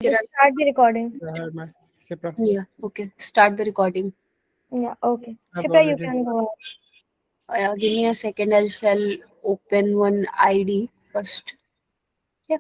Start the recording. Shipra. Yeah, okay. Start the recording. Yeah, okay. I've Shipra, you already- can go ahead. Give me a second. I shall open one ID first. Yeah.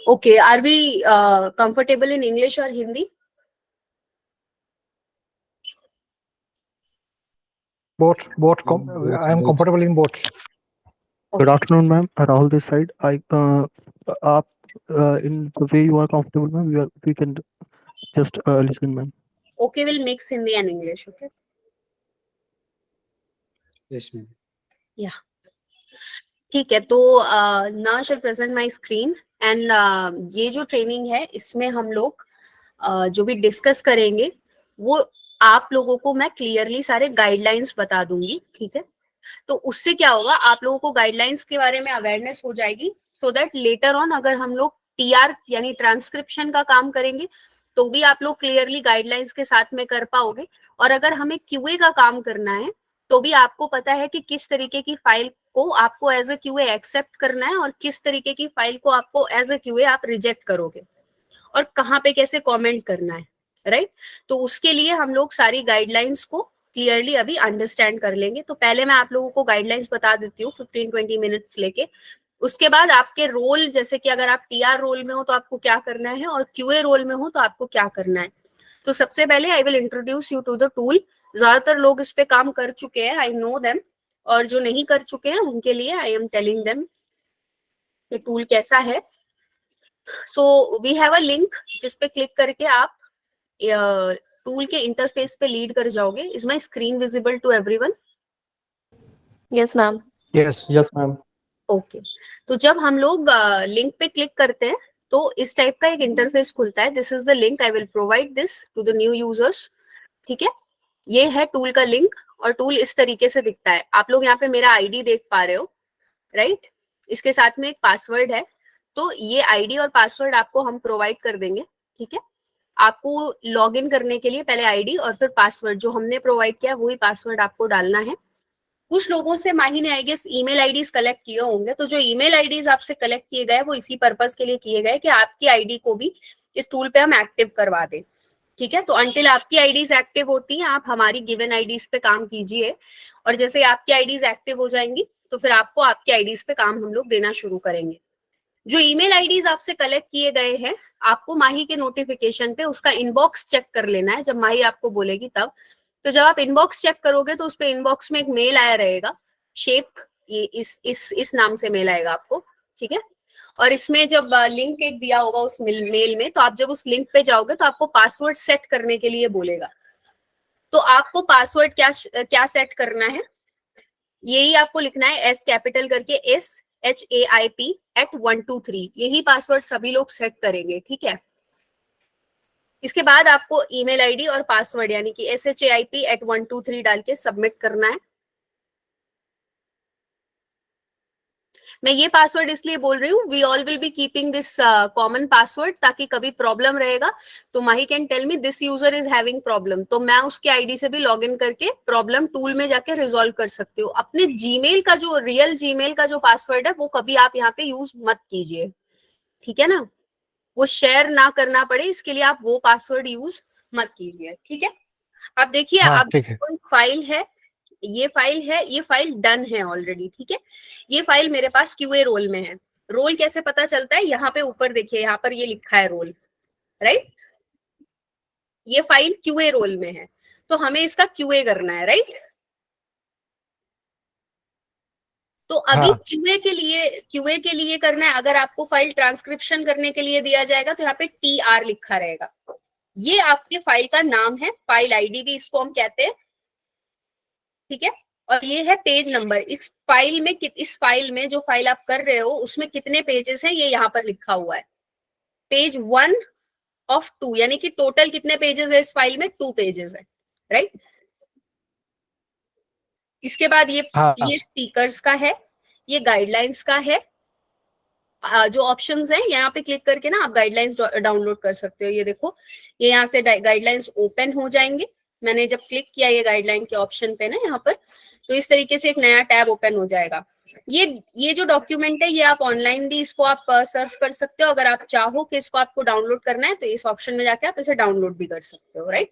Okay. Are we comfortable in English or Hindi? Both. I am comfortable in both. Good Okay. afternoon, ma'am. Rahul this side. आप in the way you are comfortable, ma'am, we can just listen, ma'am. Okay, we'll mix Hindi and English. Okay. Yes, ma'am. Yeah. ठीक है, तो now I shall present my screen and ये जो training है इसमें हम लोग जो भी डिस्कस करेंगे वो आप लोगों को मैं क्लियरली सारे गाइडलाइंस बता दूंगी, ठीक है। तो उससे क्या होगा, आप लोगों को गाइडलाइंस के बारे में अवेयरनेस हो जाएगी, सो दैट लेटर ऑन अगर हम लोग टीआर यानी ट्रांसक्रिप्शन का काम करेंगे तो भी आप लोग क्लियरली गाइडलाइंस के साथ में कर पाओगे। और अगर हमें क्यूए का काम करना है तो भी आपको पता है कि किस तरीके की फाइल को आपको एज अ क्यूए एक्सेप्ट करना है और किस तरीके की फाइल को आपको एज अ क्यूए आप रिजेक्ट करोगे और कहाँ पे कैसे कमेंट करना है, राइट। तो उसके लिए हम लोग सारी गाइडलाइंस को क्लियरली अभी अंडरस्टैंड कर लेंगे। तो पहले मैं आप लोगों को गाइडलाइंस बता देती हूँ 15-20 मिनट्स लेके। उसके बाद आपके रोल, जैसे कि अगर आप टीआर रोल में हो तो आपको क्या करना है और क्यूए रोल में हो तो आपको क्या करना है। तो सबसे पहले I will introduce you to the tool. ज्यादातर लोग इस पे काम कर चुके हैं, आई नो देम, और जो नहीं कर चुके हैं उनके लिए आई एम टेलिंग देम ये टूल कैसा है। So we have a link जिस पे क्लिक करके आप टूल के इंटरफेस पे लीड कर जाओगे। Is my screen visible to everyone? Yes, ma'am. Yes, ma'am. Okay. तो जब हम लोग लिंक पे क्लिक करते हैं तो इस टाइप का एक इंटरफेस खुलता है। This is the link, I will provide this to the new users, ठीक है। ये है टूल का लिंक और टूल इस तरीके से दिखता है। आप लोग यहाँ पे मेरा आईडी देख पा रहे हो, राइट। इसके साथ में एक पासवर्ड है, तो ये आईडी और पासवर्ड आपको हम प्रोवाइड कर देंगे, ठीक है। आपको लॉग इन करने के लिए पहले आईडी और फिर पासवर्ड जो हमने प्रोवाइड किया वही पासवर्ड आपको डालना है। कुछ लोगों से माही ने I guess email IDs collect किए होंगे, तो जो ईमेल आईडीज आपसे कलेक्ट किए गए वो इसी पर्पस के लिए किए गए कि आपकी आईडी को भी इस टूल पे हम एक्टिव करवा दें, ठीक है। तो अंटिल आपकी आईडीज एक्टिव होती हैं आप हमारी गिवन आईडीज पे काम कीजिए, और जैसे आपकी आईडीज एक्टिव हो जाएंगी तो फिर आपको आपकी आईडीज पे काम हम लोग देना शुरू करेंगे। जो ईमेल आईडीज आपसे कलेक्ट किए गए हैं आपको माही के नोटिफिकेशन पे उसका इनबॉक्स चेक कर लेना है, जब माही आपको बोलेगी तब। तो जब आप इनबॉक्स चेक करोगे तो उस पे इनबॉक्स में एक मेल आया रहेगा, शेप, ये इस नाम से मेल आएगा आपको, ठीक है। और इसमें जब लिंक एक दिया होगा उस मेल में, तो आप जब उस लिंक पे जाओगे तो आपको पासवर्ड सेट करने के लिए बोलेगा। तो आपको पासवर्ड क्या सेट करना है, यही आपको लिखना है, एस कैपिटल करके SHAIP@123। यही पासवर्ड सभी लोग सेट करेंगे, ठीक है। इसके बाद आपको ईमेल आईडी और पासवर्ड यानी कि SHAIP@123 डाल के सबमिट करना है। मैं ये पासवर्ड इसलिए बोल रही हूँ, we all will be keeping this common password, ताकि कभी प्रॉब्लम रहेगा तो Mahi can tell me this user is having problem, तो मैं उसके आईडी से भी लॉग इन करके प्रॉब्लम टूल में जाके रिजॉल्व कर सकती हूँ। अपने जीमेल का जो रियल जीमेल का जो पासवर्ड है वो कभी आप यहाँ पे यूज मत कीजिए, ठीक है ना। वो शेयर ना करना पड़े इसके लिए आप वो पासवर्ड यूज मत कीजिए, ठीक है। अब देखिए, हाँ, अब ठीक है। कोई फाइल है, ये फाइल डन है ऑलरेडी, ठीक है। ये फाइल मेरे पास क्यूए रोल में है। रोल कैसे पता चलता है, यहाँ पे ऊपर देखिए, यहाँ पर ये लिखा है रोल, राइट। ये फाइल क्यूए रोल में है तो हमें इसका क्यूए करना है, राइट। तो अभी हाँ। क्यूए के लिए करना है। अगर आपको फाइल ट्रांसक्रिप्शन करने के लिए दिया जाएगा तो यहाँ पे TR लिखा रहेगा, ये आपके फाइल का नाम है, फाइल आईडी भी इसको हम कहते हैं, ठीक है। और ये है पेज नंबर। इस फाइल में जो फाइल आप कर रहे हो उसमें कितने पेजेस हैं ये यहाँ पर लिखा हुआ है, पेज 1 of 2, यानी कि टोटल कितने पेजेस है इस फाइल में, 2 पेजेस है, राइट। इसके बाद हाँ ये स्पीकर्स का है, ये गाइडलाइंस का है। जो ऑप्शंस हैं यहाँ पे क्लिक करके ना आप गाइडलाइंस डाउनलोड कर सकते हो। ये देखो, ये यहाँ से गाइडलाइंस ओपन हो जाएंगे। मैंने जब क्लिक किया ये गाइडलाइन के ऑप्शन पे ना यहाँ पर, तो इस तरीके से एक नया टैब ओपन हो जाएगा। ये जो डॉक्यूमेंट है ये आप ऑनलाइन भी इसको आप सर्च कर सकते हो। अगर आप चाहो कि इसको आपको डाउनलोड करना है तो इस ऑप्शन में जाके आप इसे डाउनलोड भी कर सकते हो, right.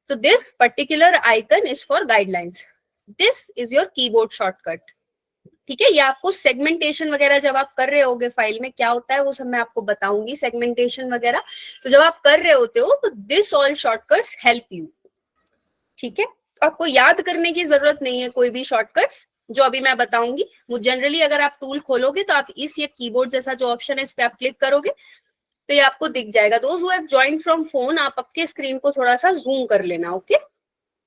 So this particular icon is for guidelines, this is your keyboard shortcut, ठीक है। ये आपको सेगमेंटेशन वगैरह जब आप कर रहे होगे फाइल में क्या होता है वो सब मैं आपको बताऊंगी, सेगमेंटेशन वगैरह। तो जब आप कर रहे होते हो तो this all shortcuts help you, ठीक है। आपको याद करने की जरूरत नहीं है कोई भी शॉर्टकट्स जो अभी मैं बताऊंगी। वो जनरली अगर आप टूल खोलोगे तो आप इस ये कीबोर्ड जैसा जो ऑप्शन है इस पे आप क्लिक करोगे तो ये आपको दिख जाएगा। Those who have joined from phone, आप आपके स्क्रीन को थोड़ा सा जूम कर लेना, ओके।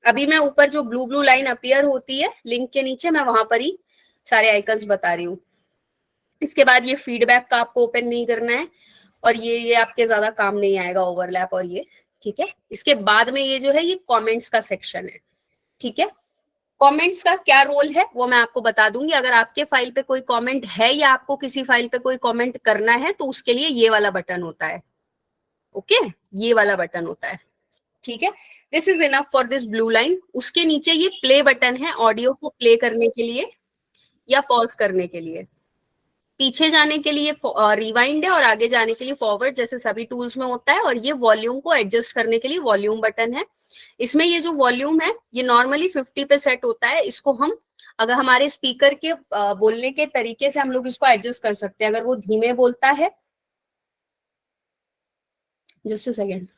अभी मैं ऊपर जो ब्लू लाइन अपीयर होती है लिंक के नीचे, मैं वहां पर ही सारे आइकन्स बता रही हूँ। इसके बाद ये फीडबैक का आपको ओपन नहीं करना है और ये आपके ज्यादा काम नहीं आएगा, ओवरलैप और ये, ठीक है। इसके बाद में ये जो है ये कमेंट्स का सेक्शन है, ठीक है। कमेंट्स का क्या रोल है वो मैं आपको बता दूंगी। अगर आपके फाइल पे कोई कमेंट है या आपको किसी फाइल पे कोई कमेंट करना है तो उसके लिए ये वाला बटन होता है, ओके, ये वाला बटन होता है, ठीक है। This is enough for this blue line. उसके नीचे ये प्ले बटन है ऑडियो को प्ले करने के लिए या पॉज करने के लिए। पीछे जाने के लिए रिवाइंड है और आगे जाने के लिए फॉरवर्ड, जैसे सभी टूल्स में होता है। और ये वॉल्यूम को एडजस्ट करने के लिए वॉल्यूम बटन है। इसमें ये जो वॉल्यूम है ये नॉर्मली 50 पे सेट होता है। इसको हम अगर हमारे स्पीकर के बोलने के तरीके से हम लोग इसको एडजस्ट कर सकते हैं। अगर वो धीमे बोलता है, जस्ट अ सेकेंड,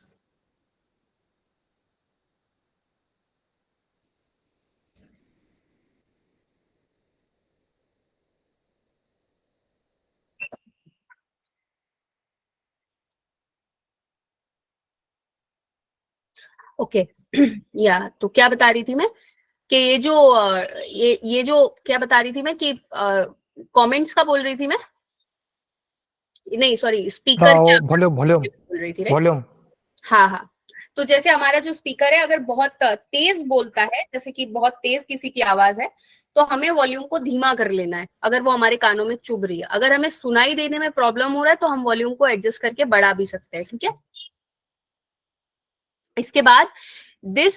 ओके या तो क्या बता रही थी मैं कि ये जो क्या बता रही थी मैं कि कमेंट्स का बोल रही थी मैं, नहीं सॉरी, स्पीकर हाँ, क्या वॉल्यूम वॉल्यूम बोल रही थी, राइट। वॉल्यूम। हाँ हाँ, तो जैसे हमारा जो स्पीकर है अगर बहुत तेज बोलता है, जैसे कि बहुत तेज किसी की आवाज है, तो हमें वॉल्यूम को धीमा कर लेना है अगर वो हमारे कानों में चुभ रही है। अगर हमें सुनाई देने में प्रॉब्लम हो रहा है तो हम वॉल्यूम को एडजस्ट करके बढ़ा भी सकते हैं, ठीक है। इसके बाद दिस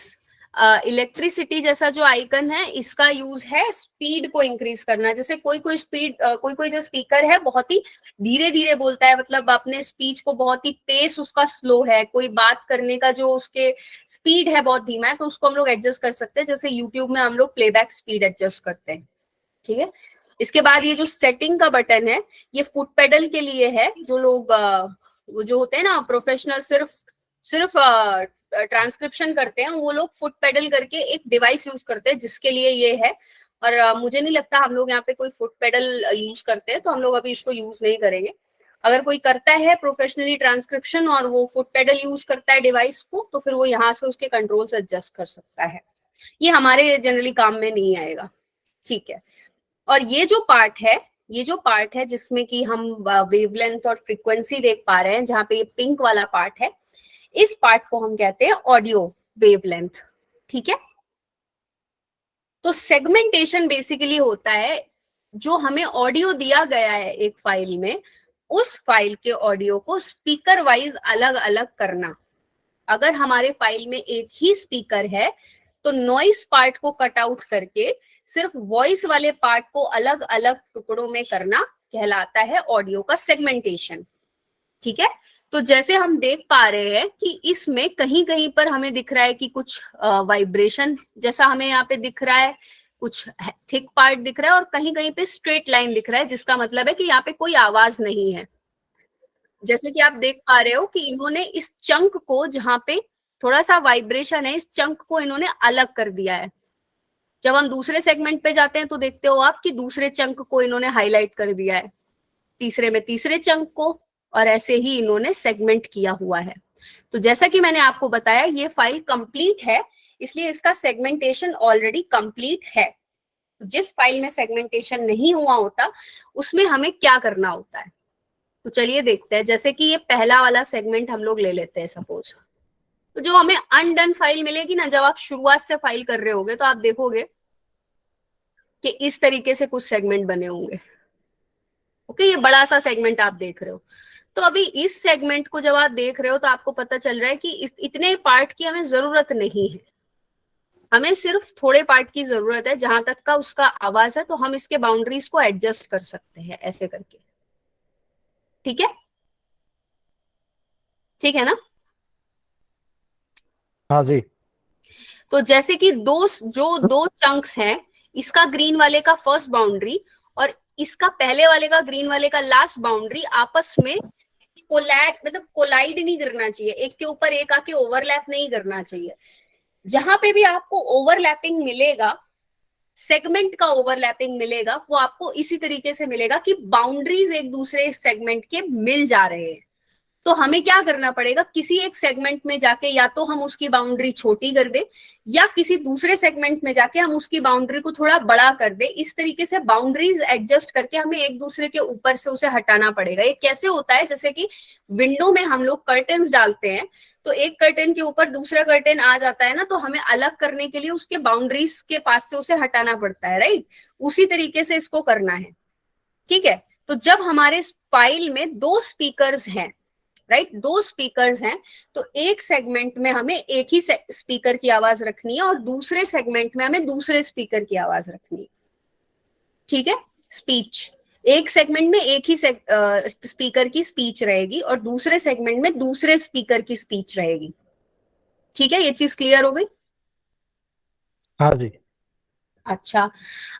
इलेक्ट्रिसिटी जैसा जो आइकन है इसका यूज है स्पीड को इंक्रीज करना। जैसे कोई स्पीड कोई जो स्पीकर है बहुत ही धीरे धीरे बोलता है, मतलब अपने स्पीच को बहुत ही पेस उसका स्लो है, कोई बात करने का जो उसके स्पीड है बहुत धीमा है, तो उसको हम लोग एडजस्ट कर सकते हैं। जैसे यूट्यूब में हम लोग प्लेबैक स्पीड एडजस्ट करते हैं, ठीक है। इसके बाद ये जो सेटिंग का बटन है ये फुट पेडल के लिए है। जो लोग वो जो होते हैं ना प्रोफेशनल, सिर्फ ट्रांसक्रिप्शन करते हैं, वो लोग फुट पेडल करके एक डिवाइस यूज करते हैं जिसके लिए ये है। और मुझे नहीं लगता हम लोग यहाँ पे कोई फुट पेडल यूज करते हैं, तो हम लोग अभी इसको यूज नहीं करेंगे। अगर कोई करता है प्रोफेशनली ट्रांसक्रिप्शन और वो फुट पेडल यूज करता है डिवाइस को, तो फिर वो यहाँ से उसके कंट्रोल से एडजस्ट कर सकता है। ये हमारे जनरली काम में नहीं आएगा, ठीक है। और ये जो पार्ट है जिसमें कि हम वेवलेंथ और फ्रीक्वेंसी देख पा रहे हैं, जहाँ पे ये पिंक वाला पार्ट है, इस पार्ट को हम कहते हैं ऑडियो वेवलेंथ, ठीक है। तो सेगमेंटेशन बेसिकली होता है जो हमें ऑडियो दिया गया है एक फाइल में, उस फाइल के ऑडियो को स्पीकर वाइज अलग अलग करना। अगर हमारे फाइल में एक ही स्पीकर है तो नॉइस पार्ट को कट आउट करके सिर्फ वॉइस वाले पार्ट को अलग अलग टुकड़ों में करना कहलाता है ऑडियो का सेगमेंटेशन, ठीक है। तो जैसे हम देख पा रहे हैं कि इसमें कहीं कहीं पर हमें दिख रहा है कि कुछ वाइब्रेशन जैसा हमें यहाँ पे दिख रहा है, कुछ थिक पार्ट दिख रहा है और कहीं कहीं पे स्ट्रेट लाइन दिख रहा है, जिसका मतलब है कि यहाँ पे कोई आवाज नहीं है। जैसे कि आप देख पा रहे हो कि इन्होंने इस चंक को, जहाँ पे थोड़ा सा वाइब्रेशन है, इस चंक को इन्होंने अलग कर दिया है। जब हम दूसरे सेगमेंट पे जाते हैं तो देखते हो आप कि दूसरे चंक को इन्होंने हाईलाइट कर दिया है, तीसरे में तीसरे चंक को, और ऐसे ही इन्होंने सेगमेंट किया हुआ है। तो जैसा कि मैंने आपको बताया ये फाइल कंप्लीट है, इसलिए इसका सेगमेंटेशन ऑलरेडी कंप्लीट है। जिस फाइल में सेगमेंटेशन नहीं हुआ होता उसमें हमें क्या करना होता है, तो चलिए देखते हैं। जैसे कि ये पहला वाला सेगमेंट हम लोग ले लेते हैं सपोज, तो जो हमें अनडन फाइल मिलेगी ना, जब आप शुरुआत से फाइल कर रहे होगे तो आप देखोगे कि इस तरीके से कुछ सेगमेंट बने होंगे। ओके, ये बड़ा सा सेगमेंट आप देख रहे हो। तो अभी इस सेगमेंट को जब आप देख रहे हो तो आपको पता चल रहा है कि इतने पार्ट की हमें जरूरत नहीं है, हमें सिर्फ थोड़े पार्ट की जरूरत है जहां तक का उसका आवाज है, तो हम इसके बाउंड्रीज को एडजस्ट कर सकते हैं ऐसे करके। ठीक है, ठीक है ना? हाँ जी। तो जैसे कि दो चंक्स हैं, इसका ग्रीन वाले का फर्स्ट बाउंड्री और इसका पहले वाले का ग्रीन वाले का लास्ट बाउंड्री आपस में कोलाइड नहीं करना चाहिए, एक के ऊपर एक आके ओवरलैप नहीं करना चाहिए। जहां पे भी आपको ओवरलैपिंग मिलेगा, सेगमेंट का ओवरलैपिंग मिलेगा, वो आपको इसी तरीके से मिलेगा कि बाउंड्रीज एक दूसरे सेगमेंट के मिल जा रहे हैं। तो हमें क्या करना पड़ेगा, किसी एक सेगमेंट में जाके या तो हम उसकी बाउंड्री छोटी कर दें या किसी दूसरे सेगमेंट में जाके हम उसकी बाउंड्री को थोड़ा बड़ा कर दें। इस तरीके से बाउंड्रीज एडजस्ट करके हमें एक दूसरे के ऊपर से उसे हटाना पड़ेगा। ये कैसे होता है, जैसे कि विंडो में हम लोग कर्टन्स डालते हैं, तो एक कर्टन के ऊपर दूसरा कर्टन आ जाता है ना, तो हमें अलग करने के लिए उसके बाउंड्रीज के पास से उसे हटाना पड़ता है, राइट? उसी तरीके से इसको करना है। ठीक है, तो जब हमारे फाइल में दो स्पीकर्स हैं, राइट, दो स्पीकर्स हैं, तो एक सेगमेंट में हमें एक ही स्पीकर की आवाज रखनी है और दूसरे सेगमेंट में हमें दूसरे स्पीकर की आवाज रखनी है। ठीक है, स्पीच एक सेगमेंट में एक ही स्पीकर की स्पीच रहेगी और दूसरे सेगमेंट में दूसरे स्पीकर की स्पीच रहेगी। ठीक है, ये चीज क्लियर हो गई? हाँ जी। अच्छा,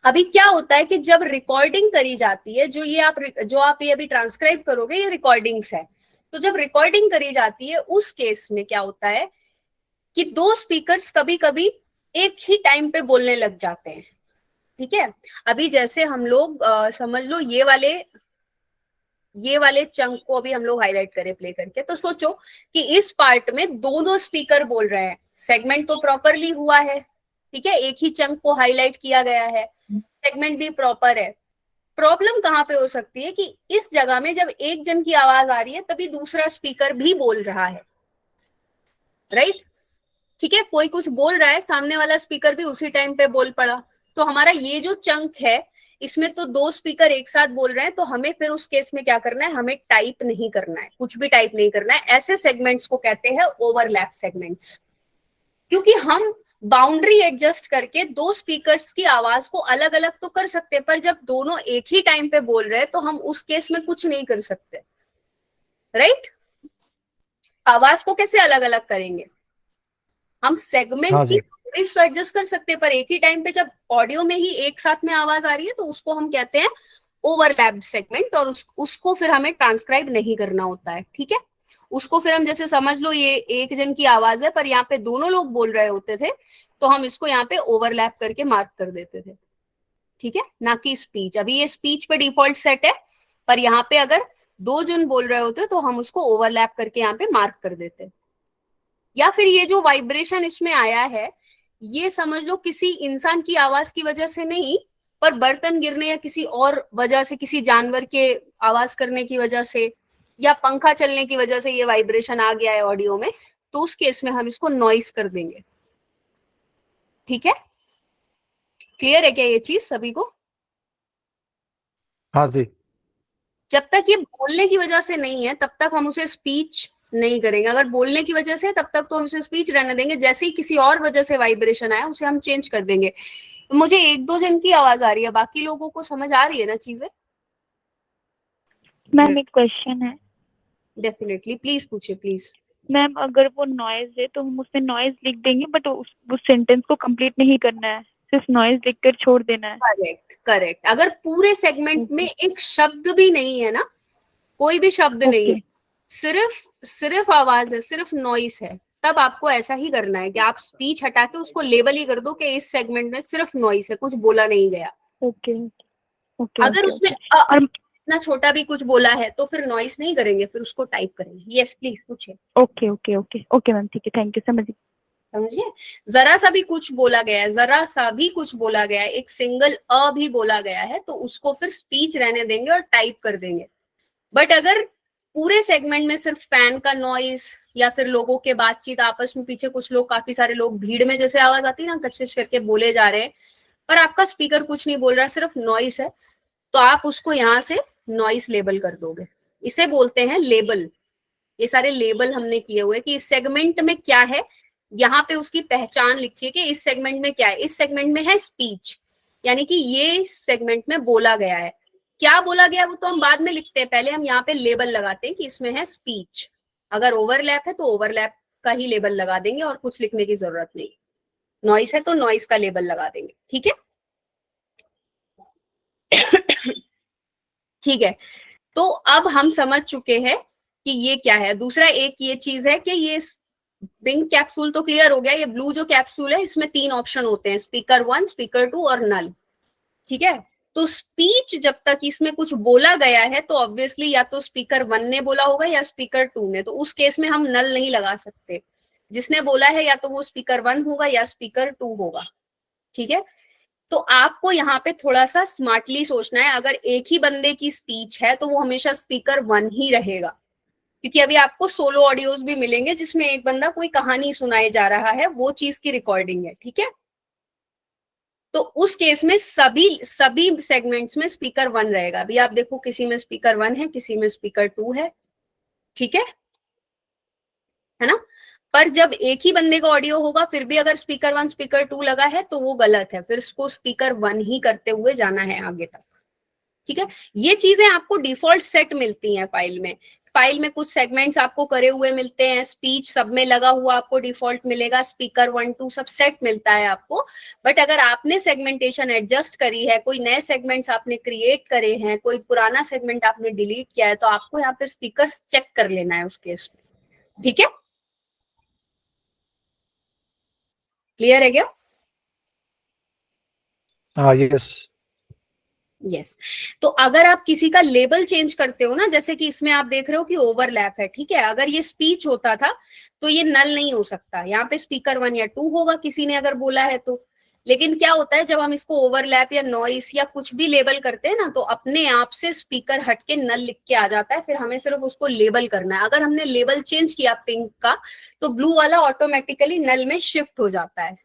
अभी क्या होता है कि जब रिकॉर्डिंग करी जाती है, जो आप ये अभी ट्रांसक्राइब करोगे, ये रिकॉर्डिंग्स है। तो जब रिकॉर्डिंग करी जाती है उस केस में क्या होता है कि दो स्पीकर्स कभी कभी एक ही टाइम पे बोलने लग जाते हैं। ठीक है, अभी जैसे हम लोग समझ लो ये वाले चंक को अभी हम लोग हाईलाइट करें प्ले करके, तो सोचो कि इस पार्ट में दोनों स्पीकर बोल रहे हैं, सेगमेंट तो प्रॉपरली हुआ है। ठीक है, एक ही चंक को हाईलाइट किया गया है, सेगमेंट भी प्रॉपर है। प्रॉब्लम कहां पे हो सकती है कि इस जगह में जब एक जन की आवाज आ रही है तभी दूसरा स्पीकर भी बोल रहा है, राइट? ठीक है, कोई कुछ बोल रहा है, सामने वाला स्पीकर भी उसी टाइम पे बोल पड़ा, तो हमारा ये जो चंक है इसमें तो दो स्पीकर एक साथ बोल रहे हैं, तो हमें फिर उस केस में क्या करना है, हमें टाइप नहीं करना है, कुछ भी टाइप नहीं करना है। ऐसे सेगमेंट्स को कहते हैं ओवरलैप सेगमेंट्स, क्योंकि हम बाउंड्री एडजस्ट करके दो स्पीकर्स की आवाज को अलग अलग तो कर सकते हैं, पर जब दोनों एक ही टाइम पे बोल रहे हैं तो हम उस केस में कुछ नहीं कर सकते, राइट? आवाज को कैसे अलग अलग करेंगे? हम सेगमेंट हाँ की जी। बाउंड्रीज तो एडजस्ट कर सकते हैं, पर एक ही टाइम पे जब ऑडियो में ही एक साथ में आवाज आ रही है तो उसको हम कहते हैं ओवरलैप्ड सेगमेंट, और उसको फिर हमें ट्रांसक्राइब नहीं करना होता है। ठीक है, उसको फिर हम जैसे समझ लो ये एक जन की आवाज है पर यहाँ पे दोनों लोग बोल रहे होते थे, तो हम इसको यहाँ पे ओवरलैप करके मार्क कर देते थे। ठीक है, ना कि स्पीच। अभी ये स्पीच पे डिफॉल्ट सेट है, पर यहाँ पे अगर दो जन बोल रहे होते तो हम उसको ओवरलैप करके यहाँ पे मार्क कर देते। या फिर ये जो वाइब्रेशन इसमें आया है, ये समझ लो किसी इंसान की आवाज की वजह से नहीं, पर बर्तन गिरने या किसी और वजह से, किसी जानवर के आवाज करने की वजह से या पंखा चलने की वजह से ये वाइब्रेशन आ गया है ऑडियो में, तो उस केस में हम इसको नॉइस कर देंगे। ठीक है, क्लियर है क्या ये चीज सभी को? हाँ जी। जब तक ये बोलने की वजह से नहीं है तब तक हम उसे स्पीच नहीं करेंगे, अगर बोलने की वजह से तब तक तो हम उसे स्पीच रहने देंगे। जैसे ही किसी और वजह से वाइब्रेशन आया उसे हम चेंज कर देंगे। मुझे एक दो जन की आवाज आ रही है, बाकी लोगों को समझ आ रही है ना चीजें? मैम एक क्वेश्चन है। डेफिनेटली, प्लीज पूछिए प्लीज। मैम अगर वो नॉइज है तो हम उसमें नॉइज लिख देंगे, बट उस सेंटेंस को कंप्लीट नहीं करना है, सिर्फ नॉइज लिखकर छोड़ देना है। करेक्ट करेक्ट, अगर पूरे सेगमेंट में एक शब्द भी नहीं है ना, कोई भी शब्द नहीं है, सिर्फ आवाज है, सिर्फ नॉइस है, तब आपको ऐसा ही करना है कि आप स्पीच हटा के उसको लेबल ही कर दो कि इस सेगमेंट में सिर्फ नॉइस है, कुछ बोला नहीं गया। Okay okay. अगर उसमें इतना छोटा भी कुछ बोला है तो फिर नॉइस नहीं करेंगे, फिर उसको टाइप करेंगे। यस प्लीज पूछिए। Okay okay okay okay ma'am, ठीक है, थैंक यू, समझिए, जरा सा भी कुछ बोला गया है, जरा सा भी कुछ बोला गया है, एक सिंगल अ भी बोला गया है, तो उसको फिर स्पीच रहने देंगे और टाइप कर देंगे। बट अगर पूरे सेगमेंट में सिर्फ फैन का नॉइस या फिर लोगों के बातचीत आपस में, पीछे कुछ लोग, काफी सारे लोग भीड़ में जैसे आवाज आती है ना, कचकच करके बोले जा रहे हैं, और आपका स्पीकर कुछ नहीं बोल रहा, सिर्फ नॉइस है, तो आप उसको यहाँ से नॉइस लेबल कर दोगे। इसे बोलते हैं लेबल। ये सारे लेबल हमने किए हुए कि इस सेगमेंट में क्या है, यहाँ पे उसकी पहचान लिखिए कि इस सेगमेंट में क्या है। इस सेगमेंट में है स्पीच, यानी कि ये सेगमेंट में बोला गया है। क्या बोला गया वो तो हम बाद में लिखते हैं, पहले हम यहाँ पे लेबल लगाते हैं कि इसमें है स्पीच। अगर ओवरलैप है तो ओवरलैप का ही लेबल लगा देंगे और कुछ लिखने की जरूरत नहीं। नॉइस है तो नॉइस का लेबल लगा देंगे, ठीक है। ठीक है, तो अब हम समझ चुके हैं कि ये क्या है। दूसरा एक ये चीज है कि ये बिंग कैप्सूल तो क्लियर हो गया। ये ब्लू जो कैप्सूल है इसमें 3 ऑप्शन होते हैं, स्पीकर 1, स्पीकर 2 और नल, ठीक है। तो स्पीच जब तक इसमें कुछ बोला गया है तो ऑब्वियसली या तो स्पीकर 1 ने बोला होगा या स्पीकर 2 ने, तो उस केस में हम नल नहीं लगा सकते। जिसने बोला है या तो वो स्पीकर 1 होगा या स्पीकर 2 होगा, ठीक है। तो आपको यहाँ पे थोड़ा सा स्मार्टली सोचना है। अगर एक ही बंदे की स्पीच है तो वो हमेशा स्पीकर 1 ही रहेगा, क्योंकि अभी आपको सोलो ऑडियोज भी मिलेंगे जिसमें एक बंदा कोई कहानी सुनाए जा रहा है, वो चीज की रिकॉर्डिंग है, ठीक है। तो उस केस में सभी सेगमेंट्स में स्पीकर 1 रहेगा। अभी आप देखो किसी में स्पीकर 1 है, किसी में स्पीकर 2 है, ठीक है ना। पर जब एक ही बंदे का ऑडियो होगा फिर भी अगर स्पीकर 1 स्पीकर 2 लगा है तो वो गलत है, फिर इसको स्पीकर 1 ही करते हुए जाना है आगे तक, ठीक है। ये चीजें आपको डिफॉल्ट सेट मिलती हैं फाइल में। फाइल में कुछ सेगमेंट्स आपको करे हुए मिलते हैं, स्पीच सब में लगा हुआ आपको डिफॉल्ट मिलेगा, स्पीकर 1 2 सब सेट मिलता है आपको। बट अगर आपने सेगमेंटेशन एडजस्ट करी है, कोई नए सेगमेंट्स आपने क्रिएट करे हैं, कोई पुराना सेगमेंट आपने डिलीट किया है, तो आपको यहाँ पे स्पीकर चेक कर लेना है उस केस में, ठीक है। क्लियर है क्या? हाँ, यस। यस। तो अगर आप किसी का लेबल चेंज करते हो ना, जैसे कि इसमें आप देख रहे हो कि ओवरलैप है, ठीक है। अगर ये स्पीच होता था तो ये नल नहीं हो सकता, यहाँ पे स्पीकर 1 या 2 होगा किसी ने अगर बोला है तो। लेकिन क्या होता है जब हम इसको ओवरलैप या नॉइस या कुछ भी लेबल करते हैं ना, तो अपने आप से स्पीकर हट के नल लिख के आ जाता है, फिर हमें सिर्फ उसको लेबल करना है। अगर हमने लेबल चेंज किया पिंक का तो ब्लू वाला ऑटोमेटिकली नल में शिफ्ट हो जाता है,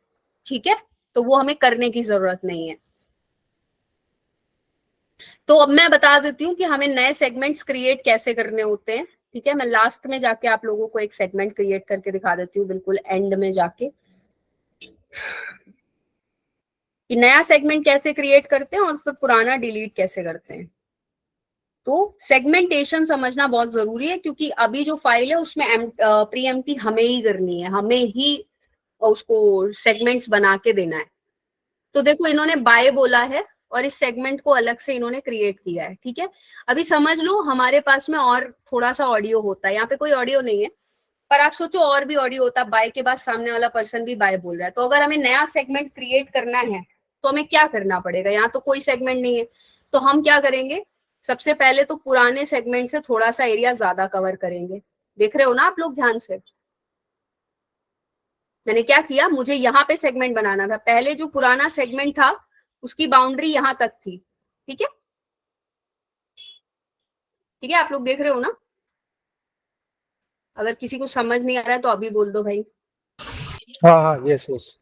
ठीक है। तो वो हमें करने की जरूरत नहीं है। तो अब मैं बता देती हूँ कि हमें नए सेगमेंट्स क्रिएट कैसे करने होते हैं, ठीक है। मैं लास्ट में जाके आप लोगों को एक सेगमेंट क्रिएट करके दिखा देती हूँ, बिल्कुल एंड में जाके, कि नया सेगमेंट कैसे क्रिएट करते हैं और फिर पुराना डिलीट कैसे करते हैं। तो सेगमेंटेशन समझना बहुत जरूरी है, क्योंकि अभी जो फाइल है उसमें प्रीएम्प्टी हमें ही करनी है, हमें ही उसको सेगमेंट्स बना के देना है। तो देखो इन्होंने बाय बोला है और इस सेगमेंट को अलग से इन्होंने क्रिएट किया है, ठीक है। अभी समझ लो हमारे पास में और थोड़ा सा ऑडियो होता है, यहाँ पे कोई ऑडियो नहीं है, पर आप सोचो और भी ऑडियो होता है, बाय के बाद सामने वाला पर्सन भी बाय बोल रहा है। तो अगर हमें नया सेगमेंट क्रिएट करना है तो हमें क्या करना पड़ेगा, यहाँ तो कोई सेगमेंट नहीं है, तो हम क्या करेंगे, सबसे पहले तो पुराने सेगमेंट से थोड़ा सा एरिया ज्यादा कवर करेंगे। देख रहे हो ना आप लोग ध्यान से, मैंने क्या किया, मुझे यहाँ पे सेगमेंट बनाना था, पहले जो पुराना सेगमेंट था उसकी बाउंड्री यहाँ तक थी, ठीक है। ठीक है, आप लोग देख रहे हो ना? अगर किसी को समझ नहीं आ रहा है तो अभी बोल दो भाई। हाँ हाँ, यस यस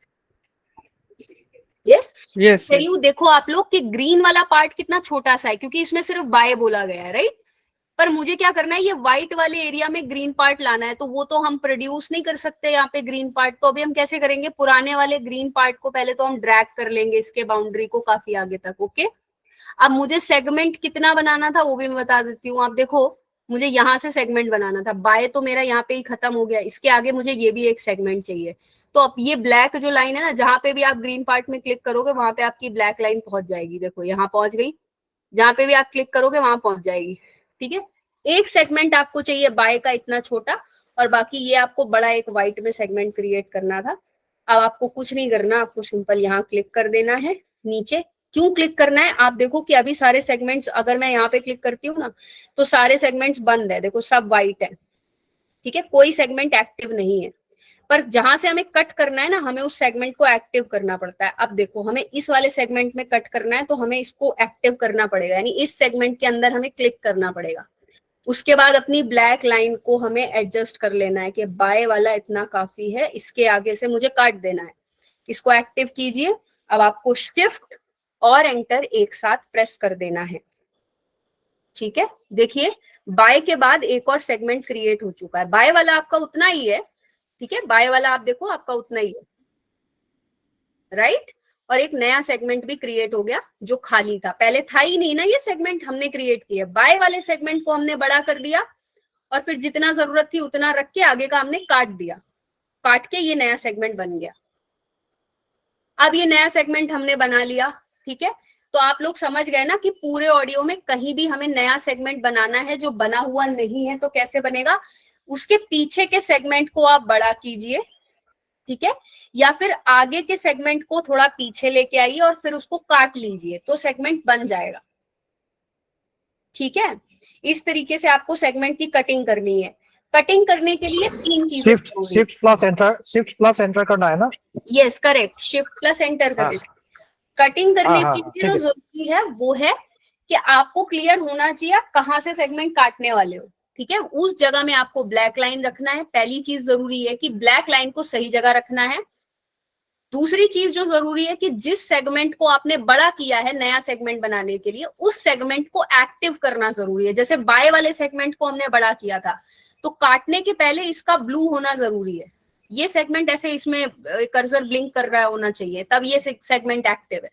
यस यस। चलिए देखो आप लोग कि ग्रीन वाला पार्ट कितना छोटा सा है, क्योंकि इसमें सिर्फ बाय बोला गया है, राइट। पर मुझे क्या करना है, ये व्हाइट वाले एरिया में ग्रीन पार्ट लाना है, तो वो तो हम प्रोड्यूस नहीं कर सकते यहाँ पे ग्रीन पार्ट। तो अभी हम कैसे करेंगे, पुराने वाले ग्रीन पार्ट को पहले तो हम ड्रैग कर लेंगे इसके बाउंड्री को काफी आगे तक, ओके। अब मुझे सेगमेंट कितना बनाना था वो भी मैं बता देती हूँ। आप देखो मुझे यहाँ से सेगमेंट बनाना था, बाय तो मेरा यहाँ पे ही खत्म हो गया, इसके आगे मुझे ये भी एक सेगमेंट चाहिए। तो अब ये ब्लैक जो लाइन है ना, जहां पे भी आप ग्रीन पार्ट में क्लिक करोगे वहां पे आपकी ब्लैक लाइन पहुंच जाएगी, देखो यहाँ पहुंच गई, जहां पे भी आप क्लिक करोगे वहां पहुंच जाएगी, ठीक है। एक सेगमेंट आपको चाहिए बाय का इतना छोटा, और बाकी ये आपको बड़ा एक व्हाइट में सेगमेंट क्रिएट करना था। अब आपको कुछ नहीं करना, आपको सिंपल यहाँ क्लिक कर देना है नीचे। क्यों क्लिक करना है, आप देखो कि अभी सारे सेगमेंट्स, अगर मैं यहाँ पे क्लिक करती हूँ ना तो सारे सेगमेंट्स बंद है, देखो सब व्हाइट है, ठीक है, कोई सेगमेंट एक्टिव नहीं है। पर जहां से हमें कट करना है ना, हमें उस सेगमेंट को एक्टिव करना पड़ता है। अब देखो हमें इस वाले सेगमेंट में कट करना है तो हमें इसको एक्टिव करना पड़ेगा, यानी इस सेगमेंट के अंदर हमें क्लिक करना पड़ेगा। उसके बाद अपनी ब्लैक लाइन को हमें एडजस्ट कर लेना है कि बाय वाला इतना काफी है, इसके आगे से मुझे काट देना है। इसको एक्टिव कीजिए, अब आपको शिफ्ट और एंटर एक साथ प्रेस कर देना है, ठीक है। देखिए बाय के बाद एक और सेगमेंट क्रिएट हो चुका है, बाय वाला आपका उतना ही है, ठीक है, बाय वाला आप देखो आपका उतना ही है, राइट। और एक नया सेगमेंट भी क्रिएट हो गया जो खाली था, पहले था ही नहीं ना ये सेगमेंट, हमने क्रिएट किया। बाय वाले सेगमेंट को हमने बड़ा कर दिया और फिर जितना जरूरत थी उतना रख के आगे का हमने काट दिया, काट के ये नया सेगमेंट बन गया। अब ये नया सेगमेंट हमने बना लिया, ठीक है। तो आप लोग समझ गए ना कि पूरे ऑडियो में कहीं भी हमें नया सेगमेंट बनाना है जो बना हुआ नहीं है, तो कैसे बनेगा, उसके पीछे के सेगमेंट को आप बड़ा कीजिए, ठीक है, या फिर आगे के सेगमेंट को थोड़ा पीछे लेके आइए और फिर उसको काट लीजिए, तो सेगमेंट बन जाएगा, ठीक है। इस तरीके से आपको सेगमेंट की कटिंग करनी है। कटिंग करने के लिए तीन चीजें, शिफ्ट प्लस एंटर करना है ना? Yes correct, shift plus enter करना। कटिंग करने के लिए जो जरूरी है वो है कि आपको क्लियर होना चाहिए आप कहाँ से सेगमेंट काटने वाले हो, ठीक है। उस जगह में आपको ब्लैक लाइन रखना है, पहली चीज जरूरी है कि ब्लैक लाइन को सही जगह रखना है। दूसरी चीज जो जरूरी है कि जिस सेगमेंट को आपने बड़ा किया है नया सेगमेंट बनाने के लिए, उस सेगमेंट को एक्टिव करना जरूरी है। जैसे बाय वाले सेगमेंट को हमने बड़ा किया था, तो काटने के पहले इसका ब्लू होना जरूरी है, ये सेगमेंट ऐसे इसमें कर्सर ब्लिंक कर रहा होना चाहिए, तब ये सेगमेंट एक्टिव है।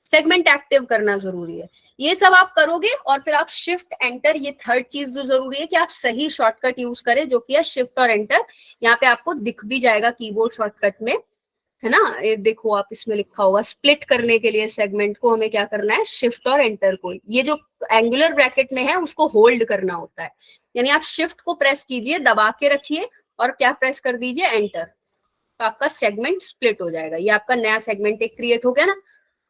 सेगमेंट एक्टिव करना जरूरी है। ये सब आप करोगे और फिर आप शिफ्ट एंटर, ये थर्ड चीज जो जरूरी है कि आप सही शॉर्टकट यूज करें, जो कि है शिफ्ट और एंटर। यहाँ पे आपको दिख भी जाएगा कीबोर्ड शॉर्टकट में, है ना, ये देखो आप इसमें लिखा होगा स्प्लिट करने के लिए सेगमेंट को हमें क्या करना है, शिफ्ट और एंटर को, ये जो एंगुलर ब्रैकेट में है उसको होल्ड करना होता है। यानी आप शिफ्ट को प्रेस कीजिए, दबा के रखिए और क्या प्रेस कर दीजिए, एंटर, तो आपका सेगमेंट स्प्लिट हो जाएगा। ये आपका नया सेगमेंट एक क्रिएट हो गया ना।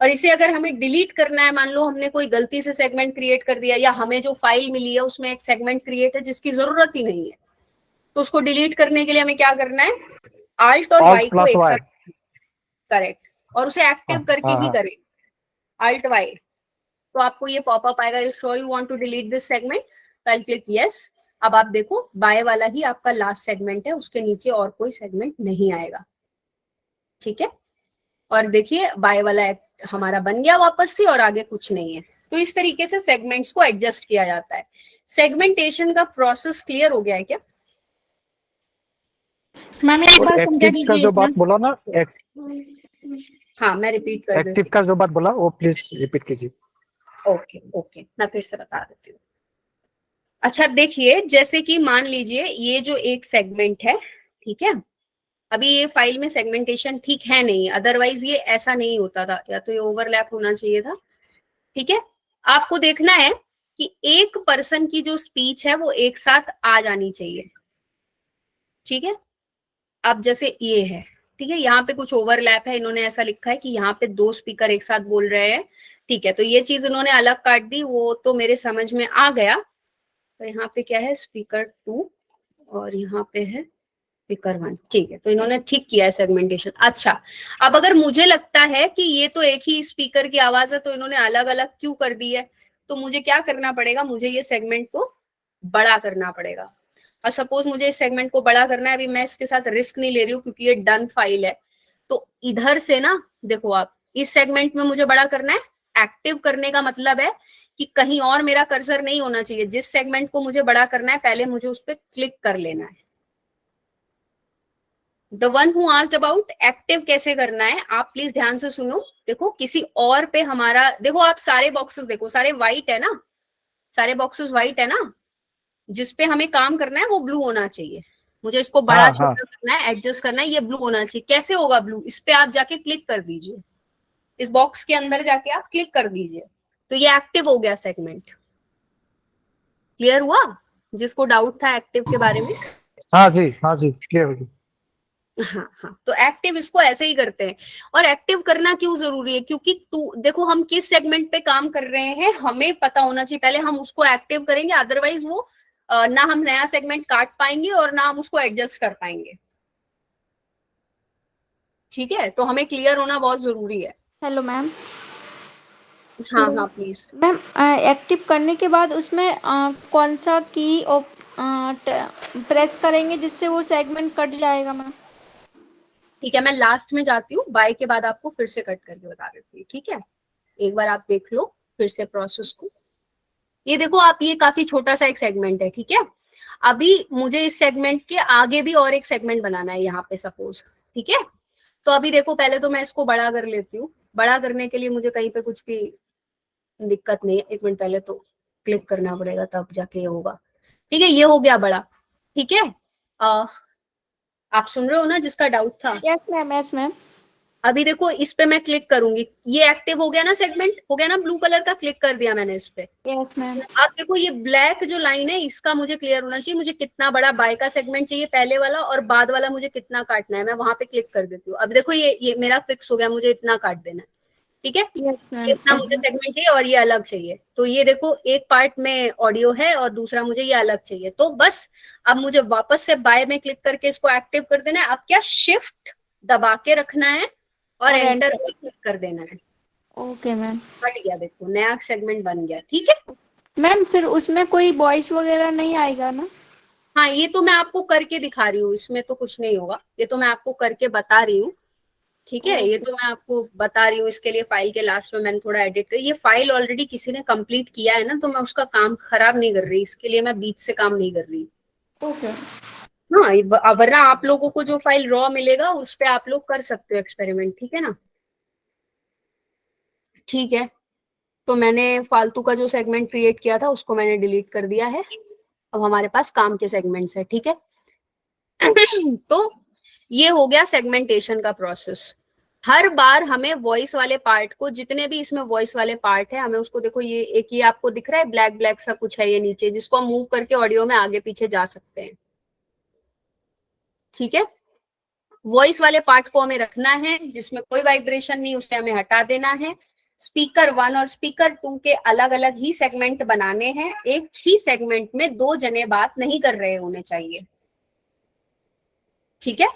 और इसे अगर हमें डिलीट करना है, मान लो हमने कोई गलती से सेगमेंट क्रिएट कर दिया, या हमें जो फाइल मिली है उसमें एक सेगमेंट क्रिएट है जिसकी जरूरत ही नहीं है, तो उसको डिलीट करने के लिए हमें क्या करना है, आल्ट और वाई को एक साथ, करेक्ट, और उसे एक्टिव करके ही करें, आल्ट वाई, तो आपको ये पॉपअप आएगा, so you want to delete this segment, तो आई क्लिक यस। अब आप देखो बाय वाला ही आपका लास्ट सेगमेंट है, उसके नीचे और कोई सेगमेंट नहीं आएगा, ठीक है। और देखिए बाय वाला हमारा बन गया वापस से, और आगे कुछ नहीं है। तो इस तरीके से सेगमेंट्स को एडजस्ट किया जाता है। सेगमेंटेशन का प्रोसेस क्लियर हो गया है क्या? मैम एक बार समझा दीजिए जो बात बोला ना, हाँ मैं रिपीट कर देती एक्टिव का जो बात बोला वो प्लीज रिपीट कीजिए। ओके ओके, मैं फिर से बता देती हूँ। अच्छा देखिए, जैसे कि मान लीजिए ये जो एक सेगमेंट है, ठीक है, अभी ये फाइल में सेगमेंटेशन ठीक है नहीं, अदरवाइज ये ऐसा नहीं होता था, या तो ये ओवरलैप होना चाहिए था, ठीक है। आपको देखना है कि एक पर्सन की जो स्पीच है वो एक साथ आ जानी चाहिए, ठीक है। अब जैसे ये है, ठीक है, यहाँ पे कुछ ओवरलैप है, इन्होंने ऐसा लिखा है कि यहाँ पे दो स्पीकर एक साथ बोल रहे हैं, ठीक है, तो ये चीज इन्होंने अलग काट दी, वो तो मेरे समझ में आ गया। तो यहाँ पे क्या है, स्पीकर 2 और यहाँ पे है स्पीकर 1, ठीक है, तो इन्होंने ठीक किया है सेगमेंटेशन। अच्छा, अब अगर मुझे लगता है कि ये तो एक ही स्पीकर की आवाज है, तो इन्होंने अलग अलग क्यों कर दी है, तो मुझे क्या करना पड़ेगा, मुझे ये सेगमेंट को बड़ा करना पड़ेगा। और सपोज मुझे इस सेगमेंट को बड़ा करना है, अभी मैं इसके साथ रिस्क नहीं ले रही हूँ क्योंकि ये डन फाइल है, तो इधर से ना देखो आप, इस सेगमेंट में मुझे बड़ा करना है। एक्टिव करने का मतलब है कि कहीं और मेरा कर्सर नहीं होना चाहिए, जिस सेगमेंट को मुझे बड़ा करना है पहले मुझे उस पर क्लिक कर लेना है। The one who asked about active कैसे करना है, आप प्लीज ध्यान से सुनो। देखो किसी और पे हमारा, देखो आप सारे बॉक्सेस देखो, सारे व्हाइट है ना, सारे बॉक्सेस व्हाइट है ना, जिसपे हमें काम करना है वो ब्लू होना चाहिए। मुझे इसको बड़ा छोटा करना है, एडजस्ट करना है, ये ब्लू होना चाहिए। कैसे होगा ब्लू, इस पे आप जाके क्लिक कर दीजिए, इस बॉक्स के अंदर जाके आप क्लिक कर दीजिए, तो ये एक्टिव हो गया सेगमेंट। क्लियर हुआ जिसको डाउट था एक्टिव के बारे में? हाँ जी क्लियर हो गया। हाँ हाँ, तो एक्टिव इसको ऐसे ही करते हैं। और एक्टिव करना क्यों जरूरी है, क्योंकि देखो हम किस सेगमेंट पे काम कर रहे हैं हमें पता होना चाहिए, पहले हम उसको एक्टिव करेंगे, अदरवाइज वो ना हम नया सेगमेंट काट पाएंगे और ना हम उसको एडजस्ट कर पाएंगे, ठीक है। तो हमें क्लियर होना बहुत जरूरी है। Hello ma'am. हाँ हाँ प्लीज मैम, एक्टिव करने के बाद उसमें कौन सा की प्रेस करेंगे जिससे वो सेगमेंट कट जाएगा मैम? ठीक है, मैं लास्ट में जाती हूँ, बाय के बाद आपको फिर से कट करके बता देती हूँ। ठीक है, एक बार आप देख लो फिर से प्रोसेस को। ये देखो आप, ये काफी छोटा सा एक सेगमेंट है। ठीक है, अभी मुझे इस सेगमेंट के आगे भी और एक सेगमेंट बनाना है यहाँ पे सपोज। ठीक है, तो अभी देखो पहले तो मैं इसको बड़ा कर लेती हूँ। बड़ा करने के लिए मुझे कहीं पे कुछ भी दिक्कत नहीं है, एक मिनट पहले तो क्लिक करना पड़ेगा तब जाके ये होगा। ठीक है, ये हो गया बड़ा। ठीक है, आप सुन रहे हो ना जिसका डाउट था? Yes ma'am, yes ma'am. अभी देखो इस पे मैं क्लिक करूंगी, ये एक्टिव हो गया ना, सेगमेंट हो गया ना ब्लू कलर का, क्लिक कर दिया मैंने इस पे। Yes ma'am. आप देखो ये ब्लैक जो लाइन है इसका मुझे क्लियर होना चाहिए, मुझे कितना बड़ा बाय का सेगमेंट चाहिए पहले वाला, और बाद वाला मुझे कितना काटना है, मैं वहां पे क्लिक कर देती हूँ। अब देखो ये मेरा फिक्स हो गया, मुझे इतना काट देना है। ठीक है, यस मैम, इतना मुझे सेगमेंट चाहिए और ये अलग चाहिए। तो ये देखो एक पार्ट में ऑडियो है और दूसरा मुझे ये अलग चाहिए। तो बस अब मुझे वापस से बाय में क्लिक करके इसको एक्टिव कर देना है। अब क्या शिफ्ट दबा के रखना है और एंटर पे क्लिक कर देना है। Okay ma'am. हट गया, देखो नया सेगमेंट बन गया। ठीक है मैम फिर उसमें कोई वॉइस वगैरह नहीं आएगा ना? हाँ, ये तो मैं आपको करके दिखा रही हूँ, इसमें तो कुछ नहीं होगा, ये तो मैं आपको करके बता रही हूँ। ठीक है, ये तो मैं आपको बता रही हूँ। इसके लिए फाइल के लास्ट में मैंने थोड़ा एडिट कर, ये फाइल ऑलरेडी किसी ने कंप्लीट किया है ना, तो मैं उसका काम खराब नहीं कर रही, इसके लिए मैं बीच से काम नहीं कर रही। ओके। हाँ, वरना आप लोगों को जो फाइल रॉ मिलेगा उस पे आप लोग कर सकते हो एक्सपेरिमेंट। ठीक है ना? ठीक है, तो मैंने फालतू का जो सेगमेंट क्रिएट किया था उसको मैंने डिलीट कर दिया है। अब हमारे पास काम के सेगमेंट्स है। ठीक है तो ये हो गया सेगमेंटेशन का प्रोसेस। हर बार हमें वॉइस वाले पार्ट को, जितने भी इसमें वॉइस वाले पार्ट है, हमें उसको देखो, ये एक ये आपको दिख रहा है ब्लैक ब्लैक सा कुछ है ये नीचे, जिसको हम मूव करके ऑडियो में आगे पीछे जा सकते हैं। ठीक है, वॉइस वाले पार्ट को हमें रखना है, जिसमें कोई वाइब्रेशन नहीं, उसे हमें हटा देना है। स्पीकर 1 और स्पीकर 2 के अलग अलग ही सेगमेंट बनाने हैं। एक ही सेगमेंट में दो जने बात नहीं कर रहे होने चाहिए। ठीक है,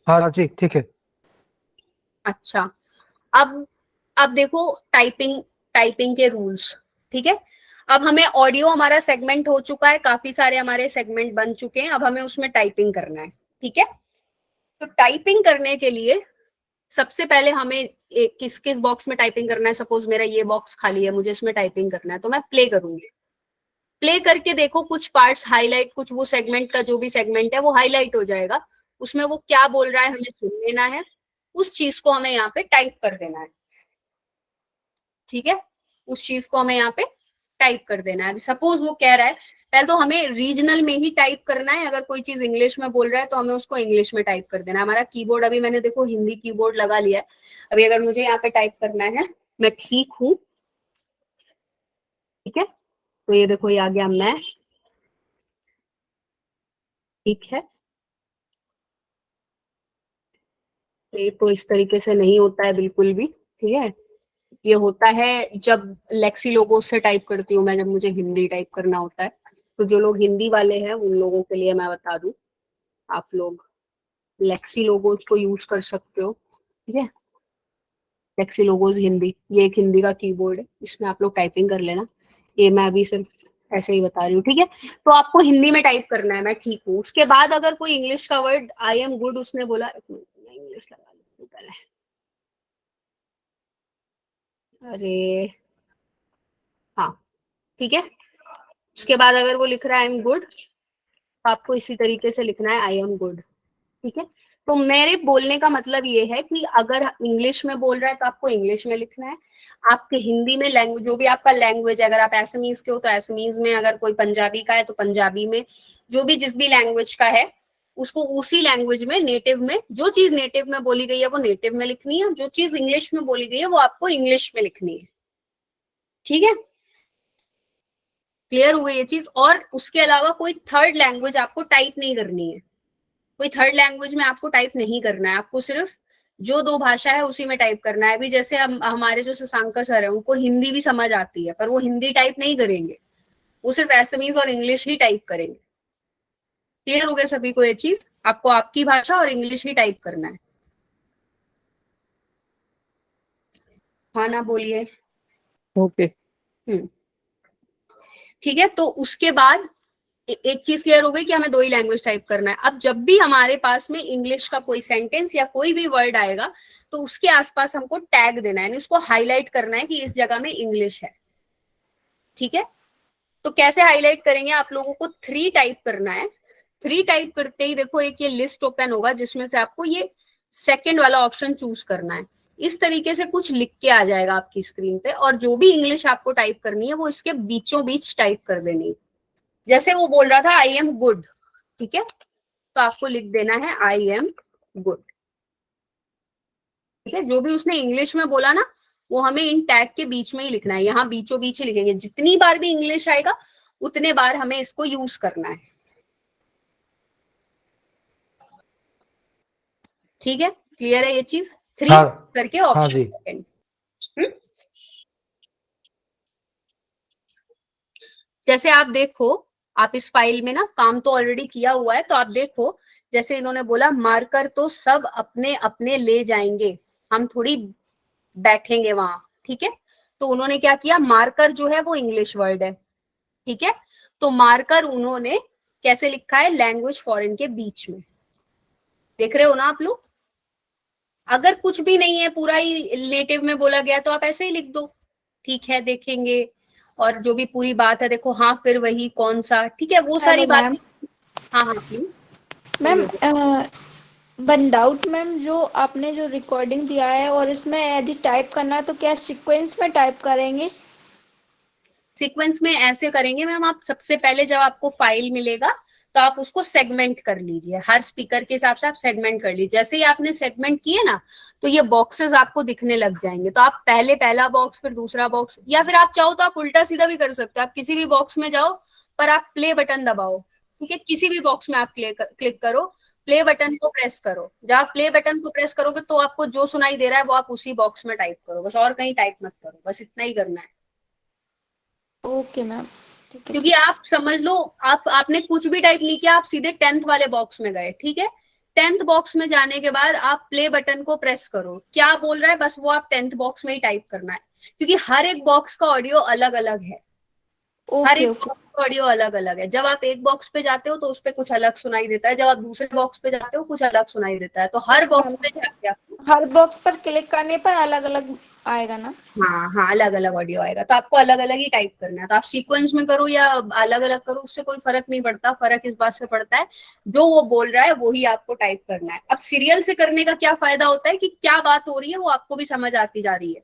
हाँ जी ठीक है। अच्छा, अब देखो टाइपिंग टाइपिंग के रूल्स। ठीक है, अब हमें ऑडियो, हमारा सेगमेंट हो चुका है, काफी सारे हमारे सेगमेंट बन चुके हैं, अब हमें उसमें टाइपिंग करना है। ठीक है, तो टाइपिंग करने के लिए सबसे पहले हमें किस किस बॉक्स में टाइपिंग करना है। सपोज मेरा ये बॉक्स खाली है, मुझे इसमें टाइपिंग करना है, तो मैं प्ले करूंगी। प्ले करके देखो कुछ पार्ट्स हाईलाइट, कुछ वो सेगमेंट का जो भी सेगमेंट है वो हाईलाइट हो जाएगा, उसमें वो क्या बोल रहा है हमें सुन लेना है, उस चीज को हमें यहाँ पे टाइप कर देना है। ठीक है, उस चीज को हमें यहाँ पे टाइप कर देना है। सपोज वो कह रहा है, पहले तो हमें रीजनल में ही टाइप करना है, अगर कोई चीज इंग्लिश में बोल रहा है तो हमें उसको इंग्लिश में टाइप कर देना है। हमारा कीबोर्ड अभी मैंने देखो हिंदी कीबोर्ड लगा लिया है, अभी अगर मुझे यहाँ पे टाइप करना है, मैं ठीक हूँ। ठीक है, तो ये देखो ये आ गया मैं। ठीक है, ये तो इस तरीके से नहीं होता है बिल्कुल भी। ठीक है, ये होता है जब लेक्सी लोगो से टाइप करती हूँ मैं, जब मुझे हिंदी टाइप करना होता है। तो जो लोग हिंदी वाले हैं उन लोगों के लिए मैं बता दूं, आप लोग लेक्सी लोगोज को यूज कर सकते हो। ठीक है, लेक्सी लोगोज हिंदी, ये एक हिंदी का कीबोर्ड है, इसमें आप लोग टाइपिंग कर लेना। ये मैं अभी सिर्फ ऐसे ही बता रही हूँ। ठीक है, तो आपको हिंदी में टाइप करना है, मैं ठीक हूँ। उसके बाद अगर कोई इंग्लिश का वर्ड, आई एम गुड उसने बोला, मैं इंग्लिश लगा लेती हूँ पहले। अरे हाँ, ठीक है, उसके बाद अगर वो लिख रहा है आई एम गुड, तो आपको इसी तरीके से लिखना है आई एम गुड। ठीक है, तो मेरे बोलने का मतलब ये है कि अगर इंग्लिश में बोल रहा है तो आपको इंग्लिश में लिखना है। आपके हिंदी में लैंग्वेज, जो भी आपका लैंग्वेज है, अगर आप एसमीज के हो तो एसमीज में, अगर कोई पंजाबी का है तो पंजाबी में, जो भी जिस भी लैंग्वेज का है उसको उसी लैंग्वेज में, नेटिव में, जो चीज नेटिव में बोली गई है वो नेटिव में लिखनी है, जो चीज इंग्लिश में बोली गई है वो आपको इंग्लिश में लिखनी है। ठीक है, क्लियर हो गई ये चीज? और उसके अलावा कोई थर्ड लैंग्वेज आपको टाइप नहीं करनी है, कोई थर्ड लैंग्वेज में आपको टाइप नहीं करना है, आपको सिर्फ जो दो भाषा है उसी में टाइप करना है। अभी जैसे हम, हमारे जो शशांकर सर है, उनको हिंदी भी समझ आती है, पर वो हिंदी टाइप नहीं करेंगे, वो सिर्फ एसएमईज और इंग्लिश ही टाइप करेंगे। क्लियर हो गया सभी को ये चीज? आपको आपकी भाषा और इंग्लिश ही टाइप करना है। हाँ ना, बोलिए। ओके। ठीक है, तो उसके बाद एक चीज क्लियर हो गई कि हमें 2 ही लैंग्वेज टाइप करना है। अब जब भी हमारे पास में इंग्लिश का कोई सेंटेंस या कोई भी वर्ड आएगा तो उसके आसपास हमको टैग देना है, यानी उसको हाईलाइट करना है कि इस जगह में इंग्लिश है। ठीक है, तो कैसे हाईलाइट करेंगे, आप लोगों को 3 टाइप करना है। 3 टाइप करते ही देखो एक ये लिस्ट ओपन होगा जिसमें से आपको ये सेकंड वाला ऑप्शन चूज करना है। इस तरीके से कुछ लिख के आ जाएगा आपकी स्क्रीन पे, और जो भी इंग्लिश आपको टाइप करनी है वो इसके बीचों बीच टाइप कर देनी है। जैसे वो बोल रहा था आई एम गुड, ठीक है, तो आपको लिख देना है आई एम गुड। ठीक है, जो भी उसने इंग्लिश में बोला ना वो हमें इन टैग के बीच में ही लिखना है, यहाँ बीचों बीच ही लिखेंगे। जितनी बार भी इंग्लिश आएगा उतने बार हमें इसको यूज करना है। ठीक है, क्लियर है ये चीज? 3 हाँ, करके हाँ ऑप्शन जी। सेकंड। जैसे आप देखो, आप इस फाइल में ना काम तो ऑलरेडी किया हुआ है, तो आप देखो जैसे इन्होंने बोला मार्कर तो सब अपने अपने ले जाएंगे, हम थोड़ी बैठेंगे वहां। ठीक है, तो उन्होंने क्या किया, मार्कर जो है वो इंग्लिश वर्ड है। ठीक है, तो मार्कर उन्होंने कैसे लिखा है, लैंग्वेज फॉरेन के बीच में। देख रहे हो ना आप लोग? अगर कुछ भी नहीं है, पूरा ही नेटिव में बोला गया, तो आप ऐसे ही लिख दो। ठीक है, देखेंगे। और जो भी पूरी बात है देखो, हाँ फिर वही कौन सा, ठीक है, वो सारी बात। मैम। हाँ हाँ please ma'am one doubt ma'am, जो आपने जो रिकॉर्डिंग दिया है और इसमें यदि टाइप करना है तो क्या सीक्वेंस में टाइप करेंगे? सीक्वेंस में ऐसे करेंगे मैम, आप सबसे पहले जब आपको फाइल मिलेगा तो आप उसको सेगमेंट कर लीजिए, हर स्पीकर के हिसाब से आप सेगमेंट कर लीजिए। जैसे ही आपने सेगमेंट किए ना तो ये बॉक्सेस आपको दिखने लग जाएंगे, तो आप पहले पहला बॉक्स फिर दूसरा बॉक्स, या फिर आप चाहो तो आप उल्टा सीधा भी कर सकते हो। आप किसी भी बॉक्स में जाओ पर आप प्ले बटन दबाओ। ठीक है, किसी भी बॉक्स में आप क्लिक करो, प्ले बटन को प्रेस करो। जब आप प्ले बटन को प्रेस करोगे तो आपको जो सुनाई दे रहा है वो आप उसी बॉक्स में टाइप करो, बस और कहीं टाइप मत करो, बस इतना ही करना है। ओके मैम, ठीक है। क्योंकि आप समझ लो, आपने कुछ भी टाइप नहीं किया, आप सीधे 10th वाले बॉक्स में गए। ठीक है, 10th बॉक्स में जाने के बाद आप प्ले बटन को प्रेस करो, क्या बोल रहा है बस वो आप 10th बॉक्स में ही टाइप करना है, क्योंकि हर एक बॉक्स का ऑडियो अलग अलग है। हर ओके एक ओके बॉक्स का ऑडियो अलग अलग है। जब आप एक बॉक्स पे जाते हो तो उस पर कुछ अलग सुनाई देता है, जब आप दूसरे बॉक्स पे जाते हो कुछ अलग सुनाई देता है, तो हर बॉक्स पे जाके आपको, हर बॉक्स पर क्लिक करने पर अलग अलग आएगा ना? हाँ हाँ अलग अलग ऑडियो आएगा, तो आपको अलग अलग ही टाइप करना है। तो आप सीक्वेंस में करो या अलग अलग करो, उससे कोई फर्क नहीं पड़ता। फर्क इस बात से पड़ता है जो वो बोल रहा है वो ही आपको टाइप करना है। अब सीरियल से करने का क्या फायदा होता है कि क्या बात हो रही है वो आपको भी समझ आती जा रही है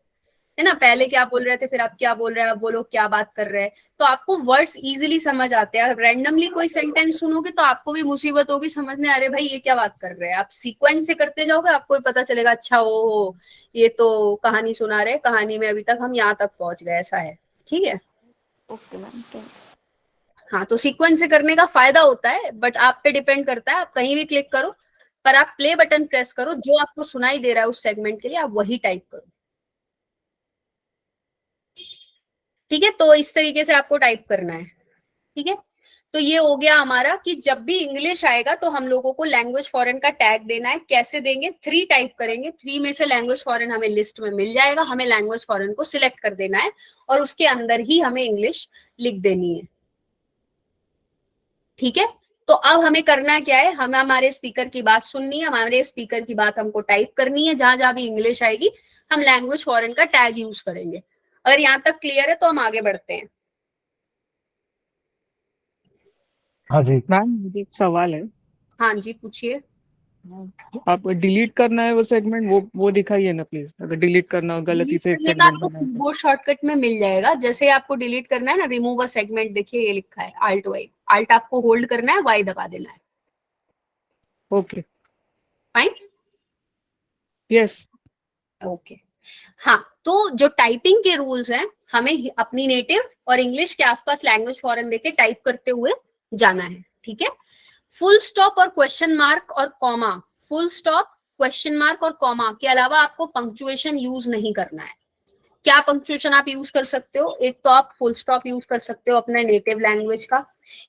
ना। पहले क्या बोल रहे थे, फिर आप क्या बोल रहे हैं, अब वो लोग क्या बात कर रहे हैं, तो आपको वर्ड्स इजीली समझ आते हैं। रैंडमली कोई सेंटेंस सुनोगे तो आपको भी मुसीबत होगी समझने, अरे भाई ये क्या बात कर रहे हैं। आप सीक्वेंस से करते जाओगे आपको भी पता चलेगा, अच्छा ओ ये तो कहानी सुना रहे, कहानी में अभी तक हम यहाँ तक पहुंच गए, ऐसा है। ठीक है, ओके मैम, हाँ, तो सीक्वेंस से करने का फायदा होता है, बट आप पे डिपेंड करता है, आप कहीं भी क्लिक करो पर आप प्ले बटन प्रेस करो, जो आपको सुनाई दे रहा है उस सेगमेंट के लिए आप वही टाइप करो। ठीक है, तो इस तरीके से आपको टाइप करना है। ठीक है, तो ये हो गया हमारा कि जब भी इंग्लिश आएगा तो हम लोगों को लैंग्वेज फॉरेन का टैग देना है। कैसे देंगे, 3 टाइप करेंगे, 3 में से लैंग्वेज फॉरेन हमें लिस्ट में मिल जाएगा, हमें लैंग्वेज फॉरेन को सिलेक्ट कर देना है और उसके अंदर ही हमें इंग्लिश लिख देनी है। ठीक है, तो अब हमें करना क्या है, हमें हमारे स्पीकर की बात सुननी है, हमारे स्पीकर की बात हमको टाइप करनी है। जहां जहां भी इंग्लिश आएगी हम लैंग्वेज फॉरेन का टैग यूज करेंगे। अगर यहाँ तक क्लियर है तो हम आगे बढ़ते हैं। हाँ जी। मैम मुझे एक सवाल है। हाँ जी, पूछिए। आप डिलीट करना है वो सेगमेंट, वो दिखाइए ना प्लीज। अगर डिलीट करना हो, गलती डिलीट से करने का सेगमेंट आपको बनाया तो। कीबोर्ड शॉर्टकट में मिल जाएगा। जैसे आपको डिलीट करना है ना, रिमूव अ सेगमेंट, देखिए ये लिखा है आल्ट वाई, आल्ट आपको होल्ड करना है, वाई दबा देना है। Okay, fine, yes. ओके। हाँ, तो जो टाइपिंग के रूल्स हैं, हमें अपनी नेटिव और इंग्लिश के आसपास लैंग्वेज फॉरेन देके टाइप करते हुए जाना है। ठीक है, फुल स्टॉप और क्वेश्चन मार्क और comma, full stop, question mark और कॉमा के अलावा आपको पंक्चुएशन यूज नहीं करना है। क्या पंक्चुएशन आप यूज कर सकते हो, एक तो आप फुल स्टॉप यूज कर सकते हो अपने नेटिव लैंग्वेज का,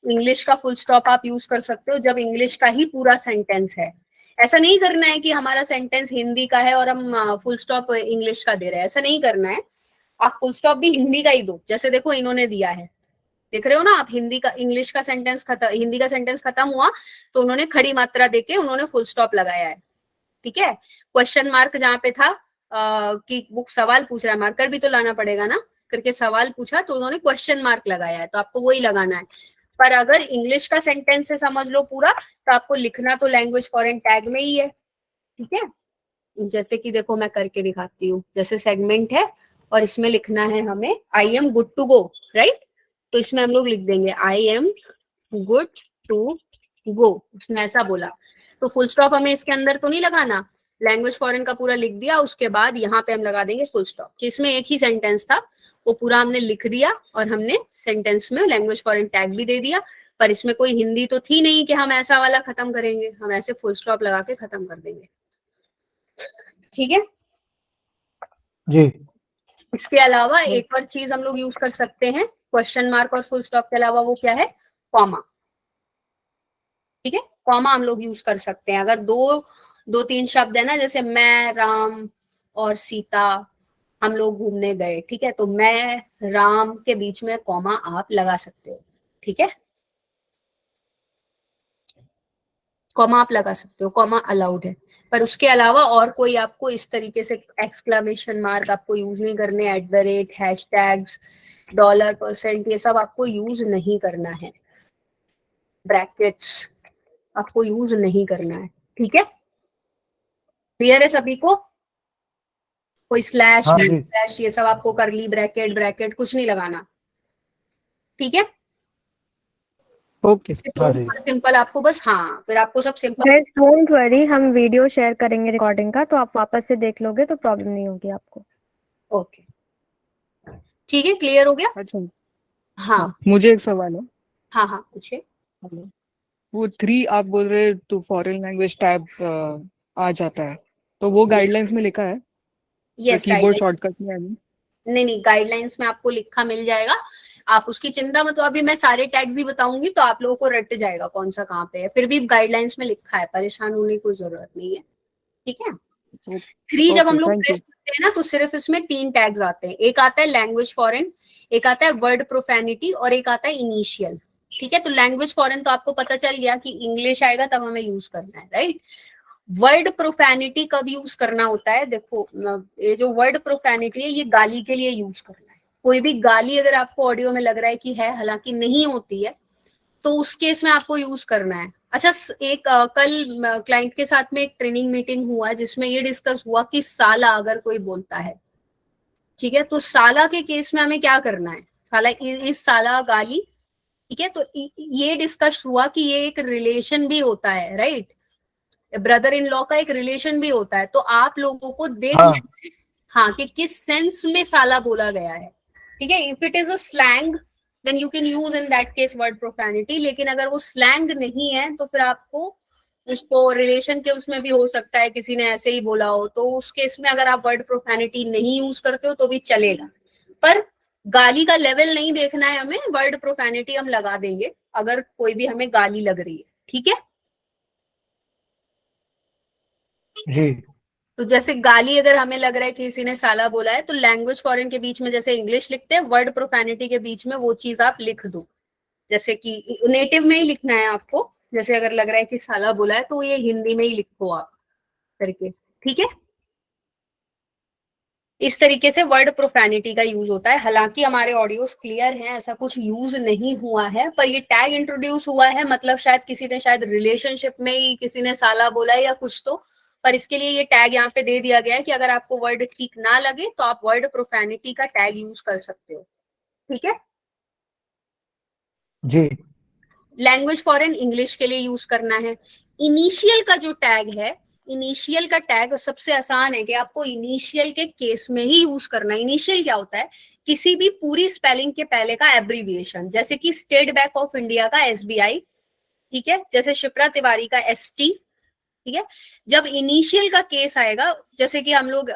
इंग्लिश का फुल स्टॉप आप यूज कर सकते हो जब इंग्लिश का ही पूरा सेंटेंस है। ऐसा नहीं करना है कि हमारा सेंटेंस हिंदी का है और हम फुल स्टॉप इंग्लिश का दे रहे हैं, ऐसा नहीं करना है। आप फुल स्टॉप भी हिंदी का ही दो, जैसे देखो इन्होंने दिया है। देख रहे हो ना आप, हिंदी का इंग्लिश का सेंटेंस खत्म, हिंदी का सेंटेंस खत्म हुआ तो उन्होंने खड़ी मात्रा देके उन्होंने फुल स्टॉप लगाया है, ठीक है। क्वेश्चन मार्क जहाँ पे था कि बुक सवाल पूछ रहा है, मार्कर भी तो लाना पड़ेगा ना, करके सवाल पूछा तो उन्होंने क्वेश्चन मार्क लगाया है, तो आपको वही लगाना है। पर अगर इंग्लिश का सेंटेंस है समझ लो पूरा, तो आपको लिखना तो लैंग्वेज फॉरेन टैग में ही है, ठीक है। जैसे कि देखो मैं करके दिखाती हूँ, जैसे सेगमेंट है और इसमें लिखना है हमें I am good to go, right. तो इसमें हम लोग लिख देंगे I am good to go, उसने ऐसा बोला, तो फुल स्टॉप हमें इसके अंदर तो नहीं लगाना, लैंग्वेज फॉरेन का पूरा लिख दिया, उसके बाद यहाँ पे हम लगा देंगे फुल स्टॉप, कि इसमें एक ही सेंटेंस था वो पूरा हमने लिख दिया और हमने सेंटेंस में लैंग्वेज फॉरेन टैग भी दे दिया, पर इसमें कोई हिंदी तो थी नहीं कि हम ऐसा वाला खत्म करेंगे, हम ऐसे फुल स्टॉप लगा के खत्म कर देंगे, ठीक है जी। इसके अलावा एक और चीज हम लोग यूज कर सकते हैं क्वेश्चन मार्क और फुल स्टॉप के अलावा, वो क्या है, कॉमा, ठीक है। कॉमा हम लोग यूज कर सकते हैं अगर दो तीन शब्द है ना, जैसे मैं, राम और सीता हम लोग घूमने गए, ठीक है, तो मैं, राम के बीच में कॉमा आप लगा सकते हो, ठीक है, कॉमा आप लगा सकते हो, कॉमा अलाउड है। पर उसके अलावा और कोई आपको इस तरीके से एक्सक्लेमेशन मार्क आपको यूज नहीं करने, @ हैशटैग्स, $%, ये सब आपको यूज नहीं करना है, ब्रैकेट्स आपको यूज नहीं करना है, ठीक है। क्लियर है सभी को? कोई स्लैश हाँ जी। स्लैश ये सब आपको करली ब्रैकेट ब्रैकेट कुछ नहीं लगाना, ठीक है। ओके हाँ जी। सिंपल आपको बस, हाँ फिर आपको सब सिंपल। गाइस डोंट वरी, हम वीडियो शेयर करेंगे रिकॉर्डिंग का, तो आप वापस से देख लोगे तो प्रॉब्लम नहीं होगी आपको। ओके ठीक है, क्लियर हो गया। अच्छा हाँ मुझे एक सवाल है। हाँ हाँ पूछे। वो 3 आप बोल रहे तो फॉरेन लैंग्वेज टैब आ जाता है, तो वो गाइडलाइंस में लिखा है, यस कीबोर्ड शॉर्टकट में है? नहीं गाइडलाइंस में आपको लिखा मिल जाएगा, आप उसकी चिंता मत, तो अभी मैं सारे टैग्स ही बताऊंगी तो आप लोगों को रट जाएगा कौन सा कहाँ पे है, फिर भी गाइडलाइंस में लिखा है, परेशान होने की कोई जरूरत नहीं है, ठीक है। 3 जब हम लोग प्रेस करते हैं ना तो सिर्फ इसमें 3 टैग्स आते हैं, एक आता है लैंग्वेज फॉरेन, एक आता है वर्ड प्रोफेनिटी और एक आता है इनिशियल, ठीक है। तो लैंग्वेज फॉरेन तो आपको पता चल गया कि इंग्लिश आएगा तब हमें यूज करना है, राइट। वर्ड प्रोफेनिटी कब यूज करना होता है, देखो ये जो वर्ड प्रोफेनिटी है ये गाली के लिए यूज करना है, कोई भी गाली अगर आपको ऑडियो में लग रहा है कि है, हालांकि नहीं होती है, तो उस केस में आपको यूज करना है। अच्छा एक कल क्लाइंट के साथ में एक ट्रेनिंग मीटिंग हुआ जिसमें ये डिस्कस हुआ कि साला अगर कोई बोलता है, ठीक है, तो साला के केस में हमें क्या करना है, साला इस साला गाली, ठीक है। तो ये डिस्कस हुआ कि ये एक रिलेशन भी होता है, राइट, ब्रदर इन लॉ का एक रिलेशन भी होता है, तो आप लोगों को देख हाँ। लेना है हाँ कि किस सेंस में साला बोला गया है, ठीक है। If it is a slang then you can use in that case word profanity, लेकिन अगर वो स्लैंग नहीं है तो फिर आपको उसको रिलेशन के उसमें भी हो सकता है किसी ने ऐसे ही बोला हो, तो उस केस में अगर आप वर्ड प्रोफेनिटी नहीं यूज करते हो तो भी चलेगा, पर गाली का लेवल नहीं देखना है हमें, वर्ड प्रोफेनिटी हम लगा देंगे अगर कोई भी हमें गाली लग रही है, ठीक है। जी। तो जैसे गाली अगर हमें लग रहा है कि किसी ने साला बोला है, तो लैंग्वेज फॉरेन के बीच में जैसे इंग्लिश लिखते हैं, वर्ड प्रोफेनिटी के बीच में वो चीज आप लिख दो, जैसे कि नेटिव में ही लिखना है आपको, जैसे अगर लग रहा है कि साला बोला है तो ये हिंदी में ही लिखो आप करके, ठीक है। इस तरीके से वर्ड प्रोफेनिटी का यूज होता है, हालांकि हमारे ऑडियोस क्लियर हैं, ऐसा कुछ यूज नहीं हुआ है, पर ये टैग इंट्रोड्यूस हुआ है, मतलब शायद किसी ने शायद रिलेशनशिप में ही किसी ने साला बोला है या कुछ, तो पर इसके लिए ये टैग यहाँ पे दे दिया गया है कि अगर आपको वर्ड ठीक ना लगे तो आप वर्ड प्रोफेनिटी का टैग यूज कर सकते हो, ठीक है। जी। लैंग्वेज फॉरेन इंग्लिश के लिए यूज करना है। इनिशियल का जो टैग है, इनिशियल का टैग सबसे आसान है कि आपको इनिशियल के केस में ही यूज करना है। इनिशियल क्या होता है, किसी भी पूरी स्पेलिंग के पहले का एब्रीविएशन, जैसे कि स्टेट बैंक ऑफ इंडिया का SBI, ठीक है, जैसे शिप्रा तिवारी का ST, ठीक है। जब इनिशियल का केस आएगा, जैसे कि हम लोग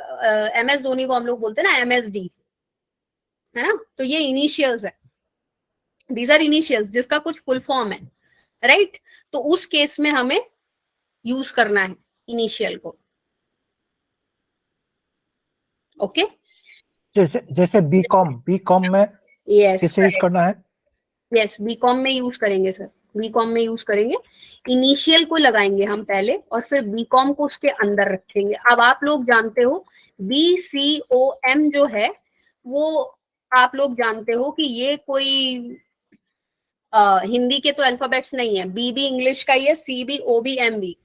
MS धोनी को हम लोग बोलते हैं ना MSD, है ना, तो ये इनिशियल्स है, दीज आर इनिशियल्स जिसका कुछ फुल फॉर्म है, राइट। तो उस केस में हमें यूज करना है इनिशियल को, ओके। जैसे बीकॉम में यस किसे यूज करना है? यस, बीकॉम में यूज करेंगे सर, बीकॉम में यूज करेंगे। इनिशियल को लगाएंगे हम पहले और फिर बीकॉम को उसके अंदर रखेंगे। अब आप लोग जानते हो BCOM जो है वो आप लोग जानते हो कि ये कोई हिंदी के तो अल्फाबेट्स नहीं है, बी भी इंग्लिश का ही है, C भी, O भी, M भी,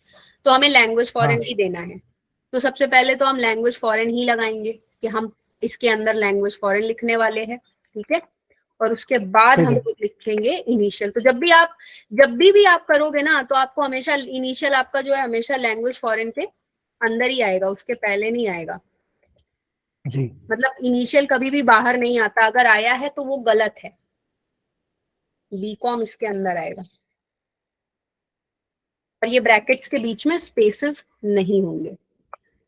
तो हमें लैंग्वेज फॉरेन ही देना है। तो सबसे पहले तो हम लैंग्वेज फॉरेन ही लगाएंगे कि हम इसके अंदर लैंग्वेज फॉरेन लिखने वाले हैं, ठीक है। और उसके बाद हम लोग लिखेंगे इनिशियल। तो जब भी आप करोगे ना तो आपको हमेशा इनिशियल आपका जो है हमेशा लैंग्वेज फॉरेन के अंदर ही आएगा, उसके पहले नहीं आएगा जी। मतलब इनिशियल कभी भी बाहर नहीं आता, अगर आया है तो वो गलत है, बीकॉम इसके अंदर आएगा। और ये ब्रैकेट्स के बीच में स्पेसेस नहीं होंगे,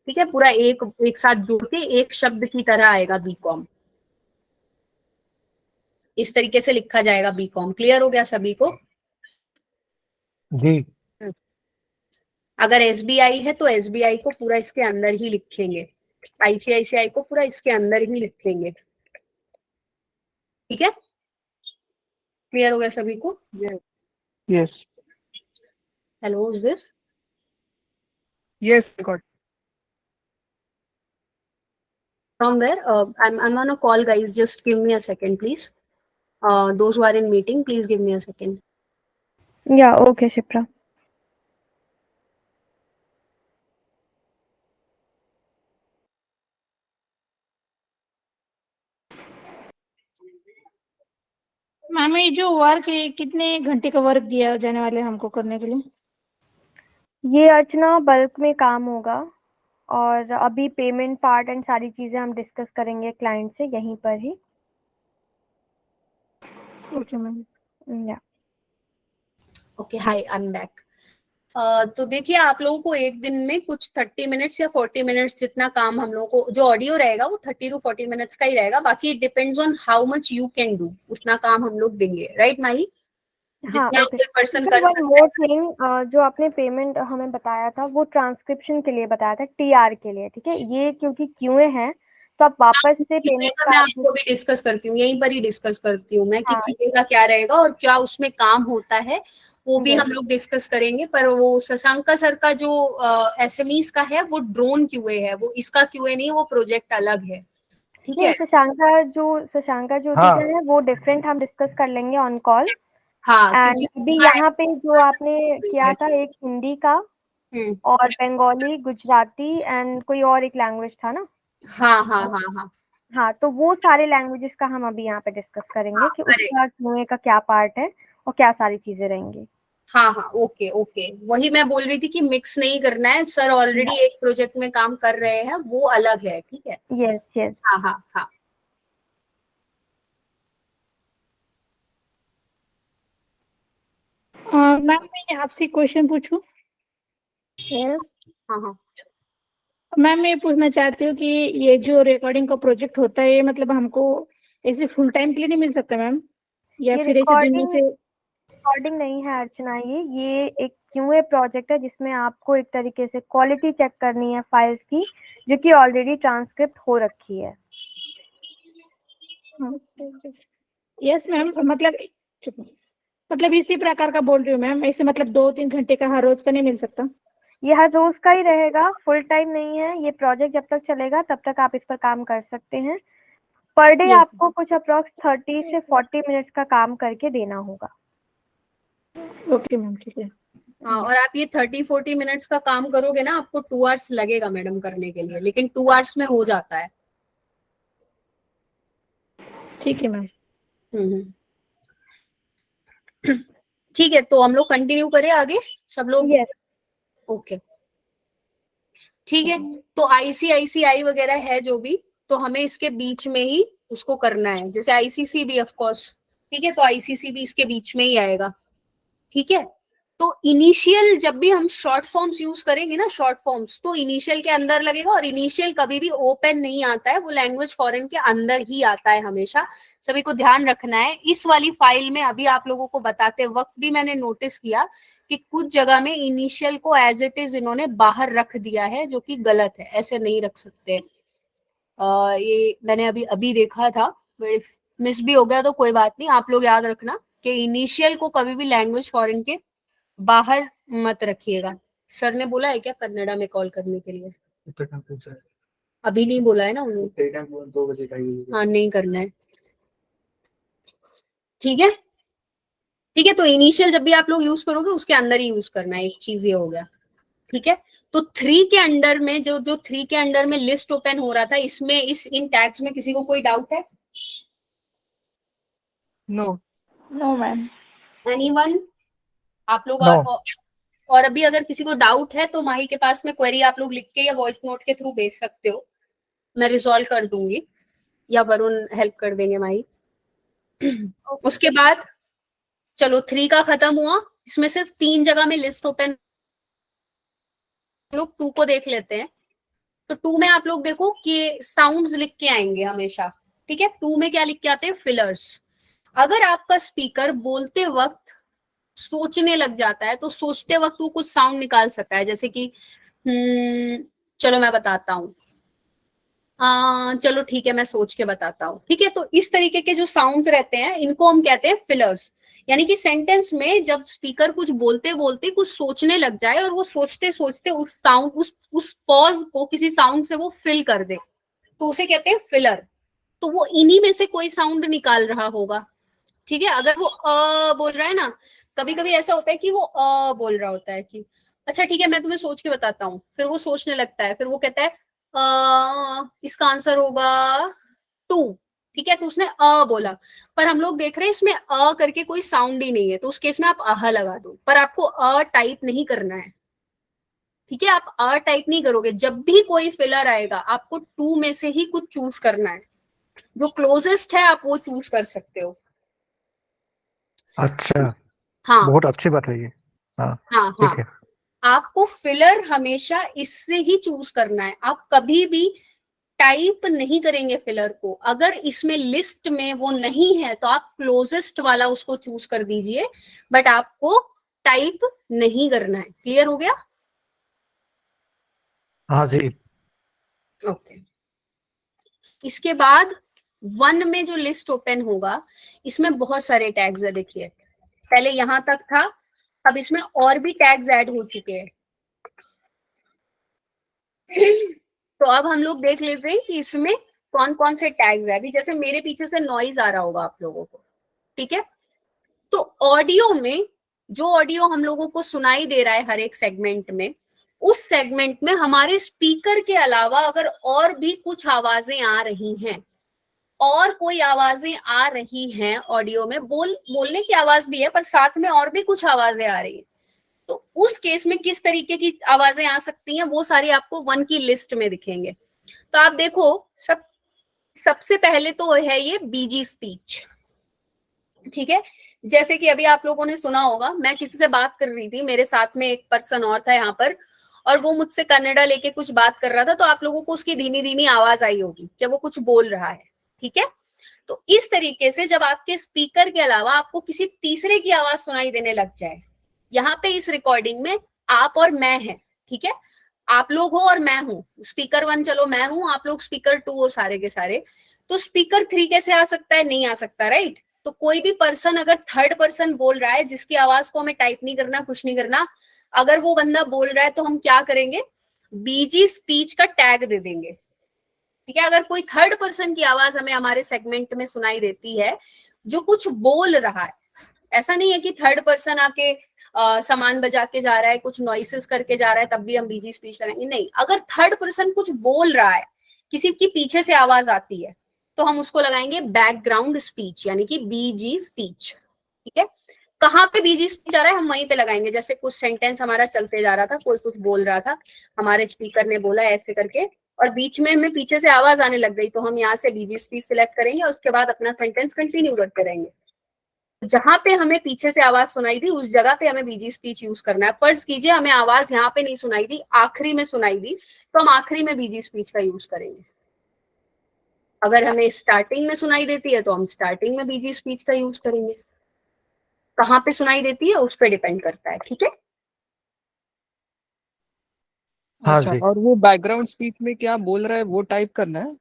ठीक है। पूरा एक साथ जुड़ के एक शब्द की तरह आएगा बीकॉम, इस तरीके से लिखा जाएगा बीकॉम। क्लियर हो गया सभी को? जी। अगर SBI है तो SBI को पूरा इसके अंदर ही लिखेंगे, ICICI को पूरा इसके अंदर ही लिखेंगे, ठीक है। क्लियर हो गया सभी को? Yes. Hello, is this? Yes, I got. From where? I'm on a call, guys. Just give me a second, please. Those who are in meeting, please give me a second. Yeah, okay, Shipra. Ma'am ये जो work है कितने घंटे का work दिया जाने वाले हैं हमको करने के लिए? ये अर्चना बल्क में काम होगा और अभी पेमेंट पार्ट एंड सारी चीजें हम डिस्कस करेंगे क्लाइंट से यहीं पर ही। Okay ma'am. या okay, hi, I am back. तो देखिए आप लोगों को एक दिन में कुछ 30 मिनट्स या 40 मिनट्स जितना काम हम लोगों को, जो ऑडियो रहेगा वो 30 to 40 मिनट्स का ही रहेगा, बाकी it depends on how much you can do, उतना काम हम लोग देंगे, राइट माही? हाँ, जितना ओके। कोई पर्सन कर वन सकता मोर थिंग, जो आपने पेमेंट हमें बताया था वो ट्रांसक्रिप्शन के लिए बताया था, TR के लिए, ठीक है। ये क्योंकि QA है तो आप वापस से पेमेंट मैं आपको भी डिस्कस करती हूँ, यहीं पर ही डिस्कस करती हूँ मैं कि हाँ। QA का क्या रहेगा और क्या उसमें काम होता है, वो भी हम लोग डिस्कस करेंगे। पर वो शशांका सर का जो SMEs का है वो ड्रोन QA है, वो इसका QA नहीं, वो प्रोजेक्ट अलग है, ठीक है। शशांका ज्योति का है वो डिफरेंट, हम डिस्कस कर लेंगे ऑन कॉल। हाँ, एंड अभी यहाँ पे जो आपने किया था एक हिंदी का और बंगाली, गुजराती एंड कोई और एक लैंग्वेज था ना? हाँ हाँ हाँ हाँ हाँ, तो वो सारे लैंग्वेजेस का हम अभी यहाँ पे डिस्कस करेंगे कि उसका QA का क्या पार्ट है और क्या सारी चीजें रहेंगी। हाँ हाँ, ओके ओके, वही मैं बोल रही थी कि मिक्स नहीं करना है, सर ऑलरेडी एक प्रोजेक्ट में काम कर रहे हैं, वो अलग है, ठीक है। Yes yes. हाँ हाँ हाँ। मैम मैं आपसे क्वेश्चन पूछूं? हाँ हाँ मैम मैं पूछना चाहती हूँ कि ये जो रिकॉर्डिंग का प्रोजेक्ट होता है मतलब हमको ऐसे फुल टाइम के लिए नहीं मिल सकता मैम, या ये फिर ऐसे दिन से? रिकॉर्डिंग नहीं है अर्चना, ये एक QA प्रोजेक्ट है जिसमें आपको एक तरीके से क्वालिटी चेक करनी है फाइल्स की, जो कि ऑलरेडी ट्रांसक्रिप्ट हो रखी है। यस मैम, मतलब इसी प्रकार का बोल रही हूँ मैम, ऐसे मतलब 2-3 घंटे का हर रोज का नहीं मिल सकता? ये हर रोज का ही रहेगा, फुल टाइम नहीं है। ये प्रोजेक्ट जब तक चलेगा तब तक आप इस पर काम कर सकते हैं। पर डे आपको कुछ अप्रोक्स 30 से 40 मिनट्स का काम करके देना होगा। ओके मैम, ठीक है। हाँ, और आप ये 30-40 मिनट्स का काम करोगे ना, आपको 2 आवर्स लगेगा मैडम करने के लिए, लेकिन 2 आवर्स में हो जाता है। ठीक है मैम। ठीक है, तो हम लोग कंटिन्यू करें आगे सब लोग? यस। ओके, ठीक है। तो ICICI वगैरह है जो भी, तो हमें इसके बीच में ही उसको करना है, जैसे ICC भी ऑफ कोर्स, ठीक है, तो ICC भी इसके बीच में ही आएगा, ठीक है। तो इनिशियल जब भी हम शॉर्ट फॉर्म्स यूज करेंगे ना, शॉर्ट फॉर्म्स, तो इनिशियल के अंदर लगेगा, और इनिशियल कभी भी ओपन नहीं आता है, वो लैंग्वेज फॉरेन के अंदर ही आता है हमेशा, सभी को ध्यान रखना है। इस वाली फाइल में अभी आप लोगों को बताते वक्त भी मैंने नोटिस किया कि कुछ जगह में इनिशियल को एज इट इज इन्होंने बाहर रख दिया है, जो कि गलत है, ऐसे नहीं रख सकते। ये मैंने अभी देखा था, मिस भी हो गया तो कोई बात नहीं, आप लोग याद रखना, कि इनिशियल को कभी भी लैंग्वेज फॉरेन के बाहर मत रखिएगा। सर ने बोला है क्या कन्नड़ा में कॉल करने के लिए? अभी नहीं बोला है ना उन्होंने? 2 बजे का ही। हाँ, नहीं करना है, ठीक है ठीक है। तो इनिशियल जब भी आप लोग यूज करोगे उसके अंदर ही यूज करना है, एक चीज ये हो गया, ठीक है। तो 3 के अंडर में जो 3 के अंडर में लिस्ट ओपन हो रहा था, इसमें इन टैग्स में किसी को कोई डाउट है? No no ma'am. एनीवन? आप लोग No. और अभी अगर किसी को डाउट है तो माही के पास में क्वेरी आप लोग लिख के या वॉइस नोट के थ्रू भेज सकते हो, मैं रिजॉल्व कर दूंगी या वरुण हेल्प कर देंगे माही। उसके बाद चलो 3 का खत्म हुआ, इसमें सिर्फ 3 जगह में लिस्ट ओपन, लोग 2 को देख लेते हैं। तो 2 में आप लोग देखो कि साउंड्स लिख के आएंगे हमेशा, ठीक है। 2 में क्या लिख के आते हैं? फिलर्स। अगर आपका स्पीकर बोलते वक्त सोचने लग जाता है तो सोचते वक्त वो कुछ साउंड निकाल सकता है, जैसे कि चलो मैं बताता हूँ, चलो ठीक है मैं सोच के बताता हूँ, ठीक है। तो इस तरीके के जो साउंड्स रहते हैं इनको हम कहते हैं फिलर्स, यानी कि सेंटेंस में जब स्पीकर कुछ बोलते बोलते कुछ सोचने लग जाए और वो सोचते सोचते उस साउंड उस पॉज को किसी साउंड से वो फिल कर दे, तो उसे कहते हैं फिलर। तो वो इन्हीं में से कोई साउंड निकाल रहा होगा, ठीक है। अगर वो बोल रहा है ना, कभी कभी ऐसा होता है कि वो बोल रहा होता है कि अच्छा ठीक है मैं तुम्हें सोच के बताता हूँ, फिर वो सोचने लगता है, फिर वो कहता है इसका आंसर होगा 2, ठीक है। तो उसने बोला, पर हम लोग देख रहे हैं इसमें करके कोई साउंड ही नहीं है, तो उस केस में आप लगा दो, पर आपको टाइप नहीं करना है, ठीक है। आप टाइप नहीं करोगे, जब भी कोई फिलर आएगा आपको 2 में से ही कुछ चूज करना है, जो क्लोजेस्ट है आप वो चूज कर सकते हो। अच्छा, हाँ बहुत अच्छी बात है ये। हाँ, हाँ ठीक है। आपको फिलर हमेशा इससे ही चूज करना है, आप कभी भी टाइप नहीं करेंगे फिलर को। अगर इसमें लिस्ट में वो नहीं है तो आप क्लोजेस्ट वाला उसको चूज कर दीजिए, बट आपको टाइप नहीं करना है। क्लियर हो गया? हाँ जी। ओके। इसके बाद 1 में जो लिस्ट ओपन होगा इसमें बहुत सारे टैग्स है, देखिए पहले यहां तक था, अब इसमें और भी टैग्स ऐड हो चुके हैं। तो अब हम लोग देख लेते हैं कि इसमें कौन कौन से टैग्स है। अभी जैसे मेरे पीछे से नॉइज आ रहा होगा आप लोगों को, ठीक है। तो ऑडियो में जो ऑडियो हम लोगों को सुनाई दे रहा है हर एक सेगमेंट में, उस सेगमेंट में हमारे स्पीकर के अलावा अगर और भी कुछ आवाजें आ रही हैं, और कोई आवाजें आ रही हैं ऑडियो में, बोलने की आवाज भी है पर साथ में और भी कुछ आवाजें आ रही है, तो उस केस में किस तरीके की आवाजें आ सकती हैं वो सारी आपको 1 की लिस्ट में दिखेंगे। तो आप देखो सबसे पहले तो है ये बीजी स्पीच, ठीक है। जैसे कि अभी आप लोगों ने सुना होगा, मैं किसी से बात कर रही थी, मेरे साथ में एक पर्सन और था यहाँ पर, और वो मुझसे कन्नड़ा लेके कुछ बात कर रहा था, तो आप लोगों को उसकी धीमी धीमी आवाज आई होगी कि वो कुछ बोल रहा है, ठीक है। तो इस तरीके से जब आपके स्पीकर के अलावा आपको किसी तीसरे की आवाज सुनाई देने लग जाए, यहाँ पे इस रिकॉर्डिंग में आप और मैं है, ठीक है, आप लोग हो और मैं हूं, स्पीकर 1 चलो मैं हूं, आप लोग स्पीकर 2 हो सारे के सारे, तो स्पीकर 3 कैसे आ सकता है? नहीं आ सकता, राइट। तो कोई भी पर्सन अगर थर्ड पर्सन बोल रहा है जिसकी आवाज को हमें टाइप नहीं करना, कुछ नहीं करना, अगर वो बंदा बोल रहा है तो हम क्या करेंगे? बीजी स्पीच का टैग दे देंगे, ठीक है। अगर कोई थर्ड पर्सन की आवाज हमें हमारे सेगमेंट में सुनाई देती है जो कुछ बोल रहा है, ऐसा नहीं है कि थर्ड पर्सन आके सामान बजा के जा रहा है, कुछ नॉइसेस करके जा रहा है, तब भी हम बीजी स्पीच लगाएंगे, नहीं। अगर थर्ड पर्सन कुछ बोल रहा है, किसी की पीछे से आवाज आती है, तो हम उसको लगाएंगे बैकग्राउंड स्पीच, यानी कि बीजी स्पीच, ठीक है। कहाँ पे बीजी स्पीच आ रहा है हम वहीं पे लगाएंगे। जैसे कुछ सेंटेंस हमारा चलते जा रहा था, कोई कुछ बोल रहा था, हमारे स्पीकर ने बोला ऐसे करके, और बीच में हमें पीछे से आवाज आने लग गई, तो हम यहाँ से बीजी स्पीच सिलेक्ट करेंगे और उसके बाद अपना सेंटेंस कंटिन्यू करते रहेंगे। जहां पे हमें पीछे से आवाज सुनाई दी उस जगह पे हमें बीजी स्पीच यूज करना है। फर्ज कीजिए हमें आवाज यहाँ पे नहीं सुनाई दी, आखिरी में सुनाई दी, तो हम आखिरी में बीजी स्पीच का यूज करेंगे। अगर हमें स्टार्टिंग में सुनाई देती है तो हम स्टार्टिंग में बीजी स्पीच का यूज करेंगे। कहाँ पे सुनाई देती है उस पर डिपेंड करता है, ठीक है। हाँ अच्छा, जी। और वो बैकग्राउंड स्पीच में क्या बोल रहा है वो टाइप करना है?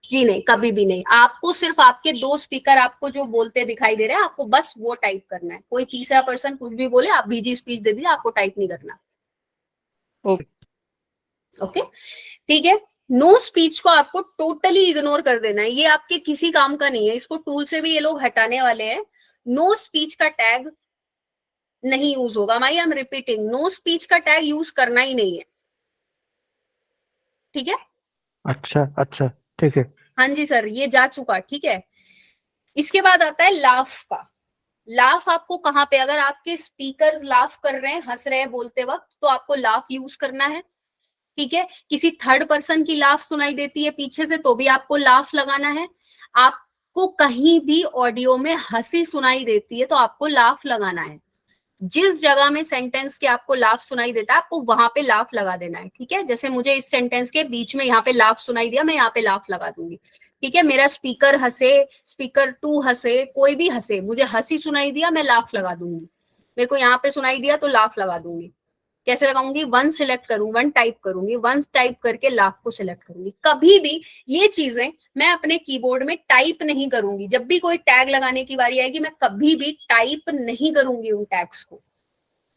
जी नहीं, कभी भी नहीं। आपको सिर्फ आपके 2 स्पीकर आपको जो बोलते दिखाई दे रहे हैं, आपको बस वो टाइप करना है। कोई तीसरा पर्सन कुछ भी बोले, आप बीजी स्पीच दे दीजिए, आपको टाइप नहीं करना। ओके, ठीक है। नो स्पीच को आपको टोटली इग्नोर कर देना है, ये आपके किसी काम का नहीं है, इसको टूल से भी ये लोग हटाने वाले हैं। नो स्पीच का टैग नहीं यूज होगा। I am repeating, no speech का टैग यूज करना ही नहीं है, ठीक है। अच्छा अच्छा, ठीक है। हाँ जी सर, ये जा चुका, ठीक है। इसके बाद आता है लाफ का। लाफ आपको कहाँ पे, अगर आपके स्पीकर्स लाफ कर रहे हैं, हंस रहे हैं बोलते वक्त, तो आपको लाफ यूज करना है, ठीक है। किसी थर्ड पर्सन की लाफ सुनाई देती है पीछे से, तो भी आपको लाफ लगाना है। आपको कहीं भी ऑडियो में हंसी सुनाई देती है तो आपको लाफ लगाना है। जिस जगह में सेंटेंस के आपको लाफ सुनाई देता है, आपको वहां पे लाफ लगा देना है, ठीक है। जैसे मुझे इस सेंटेंस के बीच में यहाँ पे लाफ सुनाई दिया, मैं यहाँ पे लाफ लगा दूंगी, ठीक है। मेरा स्पीकर हंसे, स्पीकर 2 हंसे, कोई भी हंसे, मुझे हंसी सुनाई दिया, मैं लाफ लगा दूंगी। मेरे को यहाँ पे सुनाई दिया तो लाफ लगा दूंगी। कैसे लगाऊंगी, 1 सिलेक्ट करूंगी, 1 टाइप करूंगी, 1 टाइप करके लाफ को सिलेक्ट करूंगी। कभी भी ये चीजें मैं अपने कीबोर्ड में टाइप नहीं करूंगी। जब भी कोई टैग लगाने की बारी आएगी, मैं कभी भी टाइप नहीं करूंगी उन टैग्स को।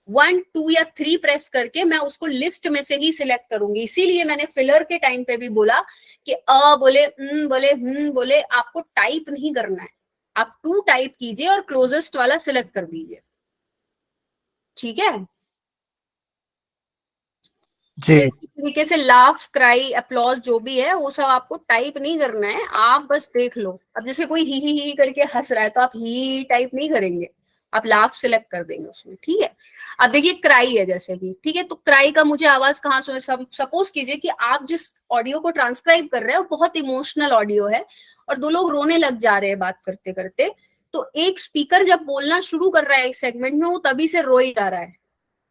1, 2 या 3 प्रेस करके मैं उसको लिस्ट में से ही सिलेक्ट करूंगी। इसीलिए मैंने फिलर के टाइम पे भी बोला कि बोले बोले बोले, आपको टाइप नहीं करना है, आप 2 टाइप कीजिए और क्लोजेस्ट वाला सिलेक्ट कर दीजिए, ठीक है। जी। तो इसी तरीके से लाफ, क्राई, अपलॉज जो भी है वो सब आपको टाइप नहीं करना है, आप बस देख लो। अब जैसे कोई ही करके हंस रहा है तो आप ही टाइप नहीं करेंगे, आप लाफ सिलेक्ट कर देंगे उसमें, ठीक है। अब देखिए क्राई है जैसे कि, ठीक है, तो क्राई का मुझे आवाज कहाँ सुने, सपोज कीजिए कि आप जिस ऑडियो को ट्रांसक्राइब कर रहे हैं वो बहुत इमोशनल ऑडियो है और 2 लोग रोने लग जा रहे हैं बात करते करते, तो एक स्पीकर जब बोलना शुरू कर रहा है एक सेगमेंट में, वो तभी से रो ही जा रहा है,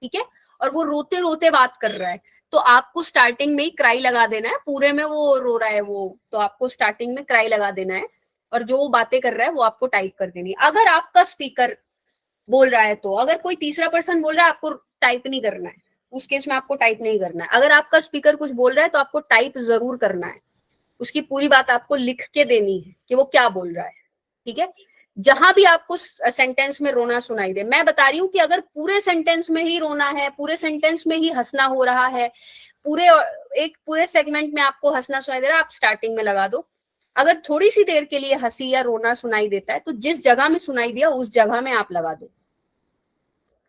ठीक है, और वो रोते रोते बात कर रहा है, तो आपको स्टार्टिंग में ही क्राई लगा देना है। पूरे में वो रो रहा है वो, तो आपको स्टार्टिंग में क्राई लगा देना है, और जो वो बातें कर रहा है वो आपको टाइप कर देनी है। अगर आपका स्पीकर बोल रहा है तो, अगर कोई तीसरा पर्सन बोल रहा है, आपको टाइप नहीं करना है, उस केस में आपको टाइप नहीं करना है। अगर आपका स्पीकर कुछ बोल रहा है तो आपको टाइप जरूर करना है, उसकी पूरी बात आपको लिख के देनी है कि वो क्या बोल रहा है, ठीक है। जहां भी आपको सेंटेंस में रोना सुनाई दे, मैं बता रही हूँ कि अगर पूरे सेंटेंस में ही रोना है, पूरे सेंटेंस में ही हंसना हो रहा है, पूरे सेगमेंट में आपको हंसना सुनाई दे रहा है, आप स्टार्टिंग में लगा दो। अगर थोड़ी सी देर के लिए हंसी या रोना सुनाई देता है तो जिस जगह में सुनाई दिया उस जगह में आप लगा दो,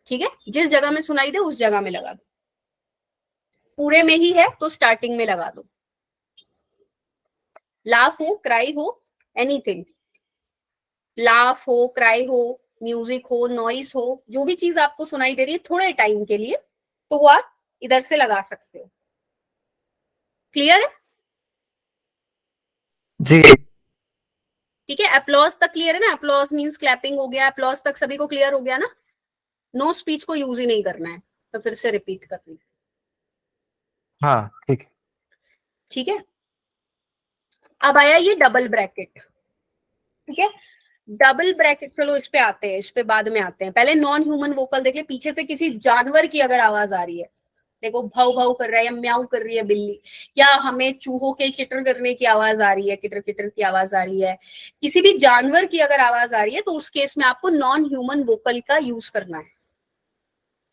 ठीक है। जिस जगह में सुनाई दे उस जगह में लगा दो। पूरे में ही है तो स्टार्टिंग में लगा दो। लाफ हो, क्राई हो, एनीथिंग, लाफ हो, क्राई हो, म्यूजिक हो, नॉइस हो, जो भी चीज आपको सुनाई दे रही है थोड़े टाइम के लिए, तो वो आप इधर से लगा सकते हो। क्लियर है? जी ठीक है। अपलॉज तक क्लियर है ना? अपलॉज मींस क्लैपिंग हो गया, अपलॉज तक सभी को क्लियर हो गया ना? नो स्पीच को यूज ही नहीं करना है, तो फिर से रिपीट कर लीजिए। हाँ ठीक है। ठीक है। अब आया ये डबल ब्रैकेट, ठीक है। डबल ब्रैकेट, चलो इस पे आते हैं, इस पे बाद में आते हैं। पहले नॉन ह्यूमन वोकल देखिए। पीछे से किसी जानवर की अगर आवाज आ रही है, देखो भाव भाव कर रहा है या म्याऊ कर रही है बिल्ली, या हमें चूहों के चिटर करने की आवाज आ रही है, किटर किटर की आवाज आ रही है, किसी भी जानवर की अगर आवाज आ रही है, तो उस केस में आपको नॉन ह्यूमन वोकल का यूज करना है,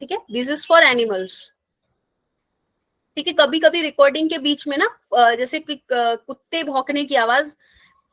ठीक है। दिस इज फॉर एनिमल्स, ठीक है। कभी कभी रिकॉर्डिंग के बीच में ना, जैसे कुत्ते भौंकने की आवाज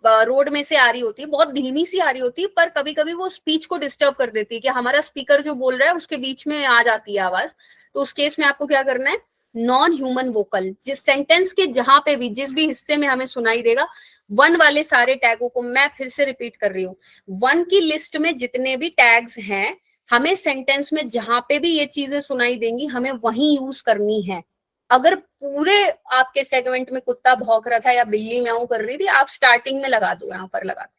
रोड में से आ रही होती है, बहुत धीमी सी आ रही होती है, पर कभी कभी वो स्पीच को डिस्टर्ब कर देती है कि हमारा स्पीकर जो बोल रहा है उसके बीच में आ जाती है आवाज। तो उस केस में आपको क्या करना है, नॉन ह्यूमन वोकल, जिस सेंटेंस के जहां पे भी, जिस भी हिस्से में हमें सुनाई देगा, 1 वाले सारे टैगों को, मैं फिर से रिपीट कर रही हूँ, 1 की लिस्ट में जितने भी टैग्स हैं, हमें सेंटेंस में जहां पे भी ये चीजें सुनाई देंगी, हमें वही यूज करनी है। अगर पूरे आपके सेगमेंट में कुत्ता भौंक रहा था या बिल्ली म्याऊ कर रही थी, आप स्टार्टिंग में लगा दो, यहाँ पर लगा दो,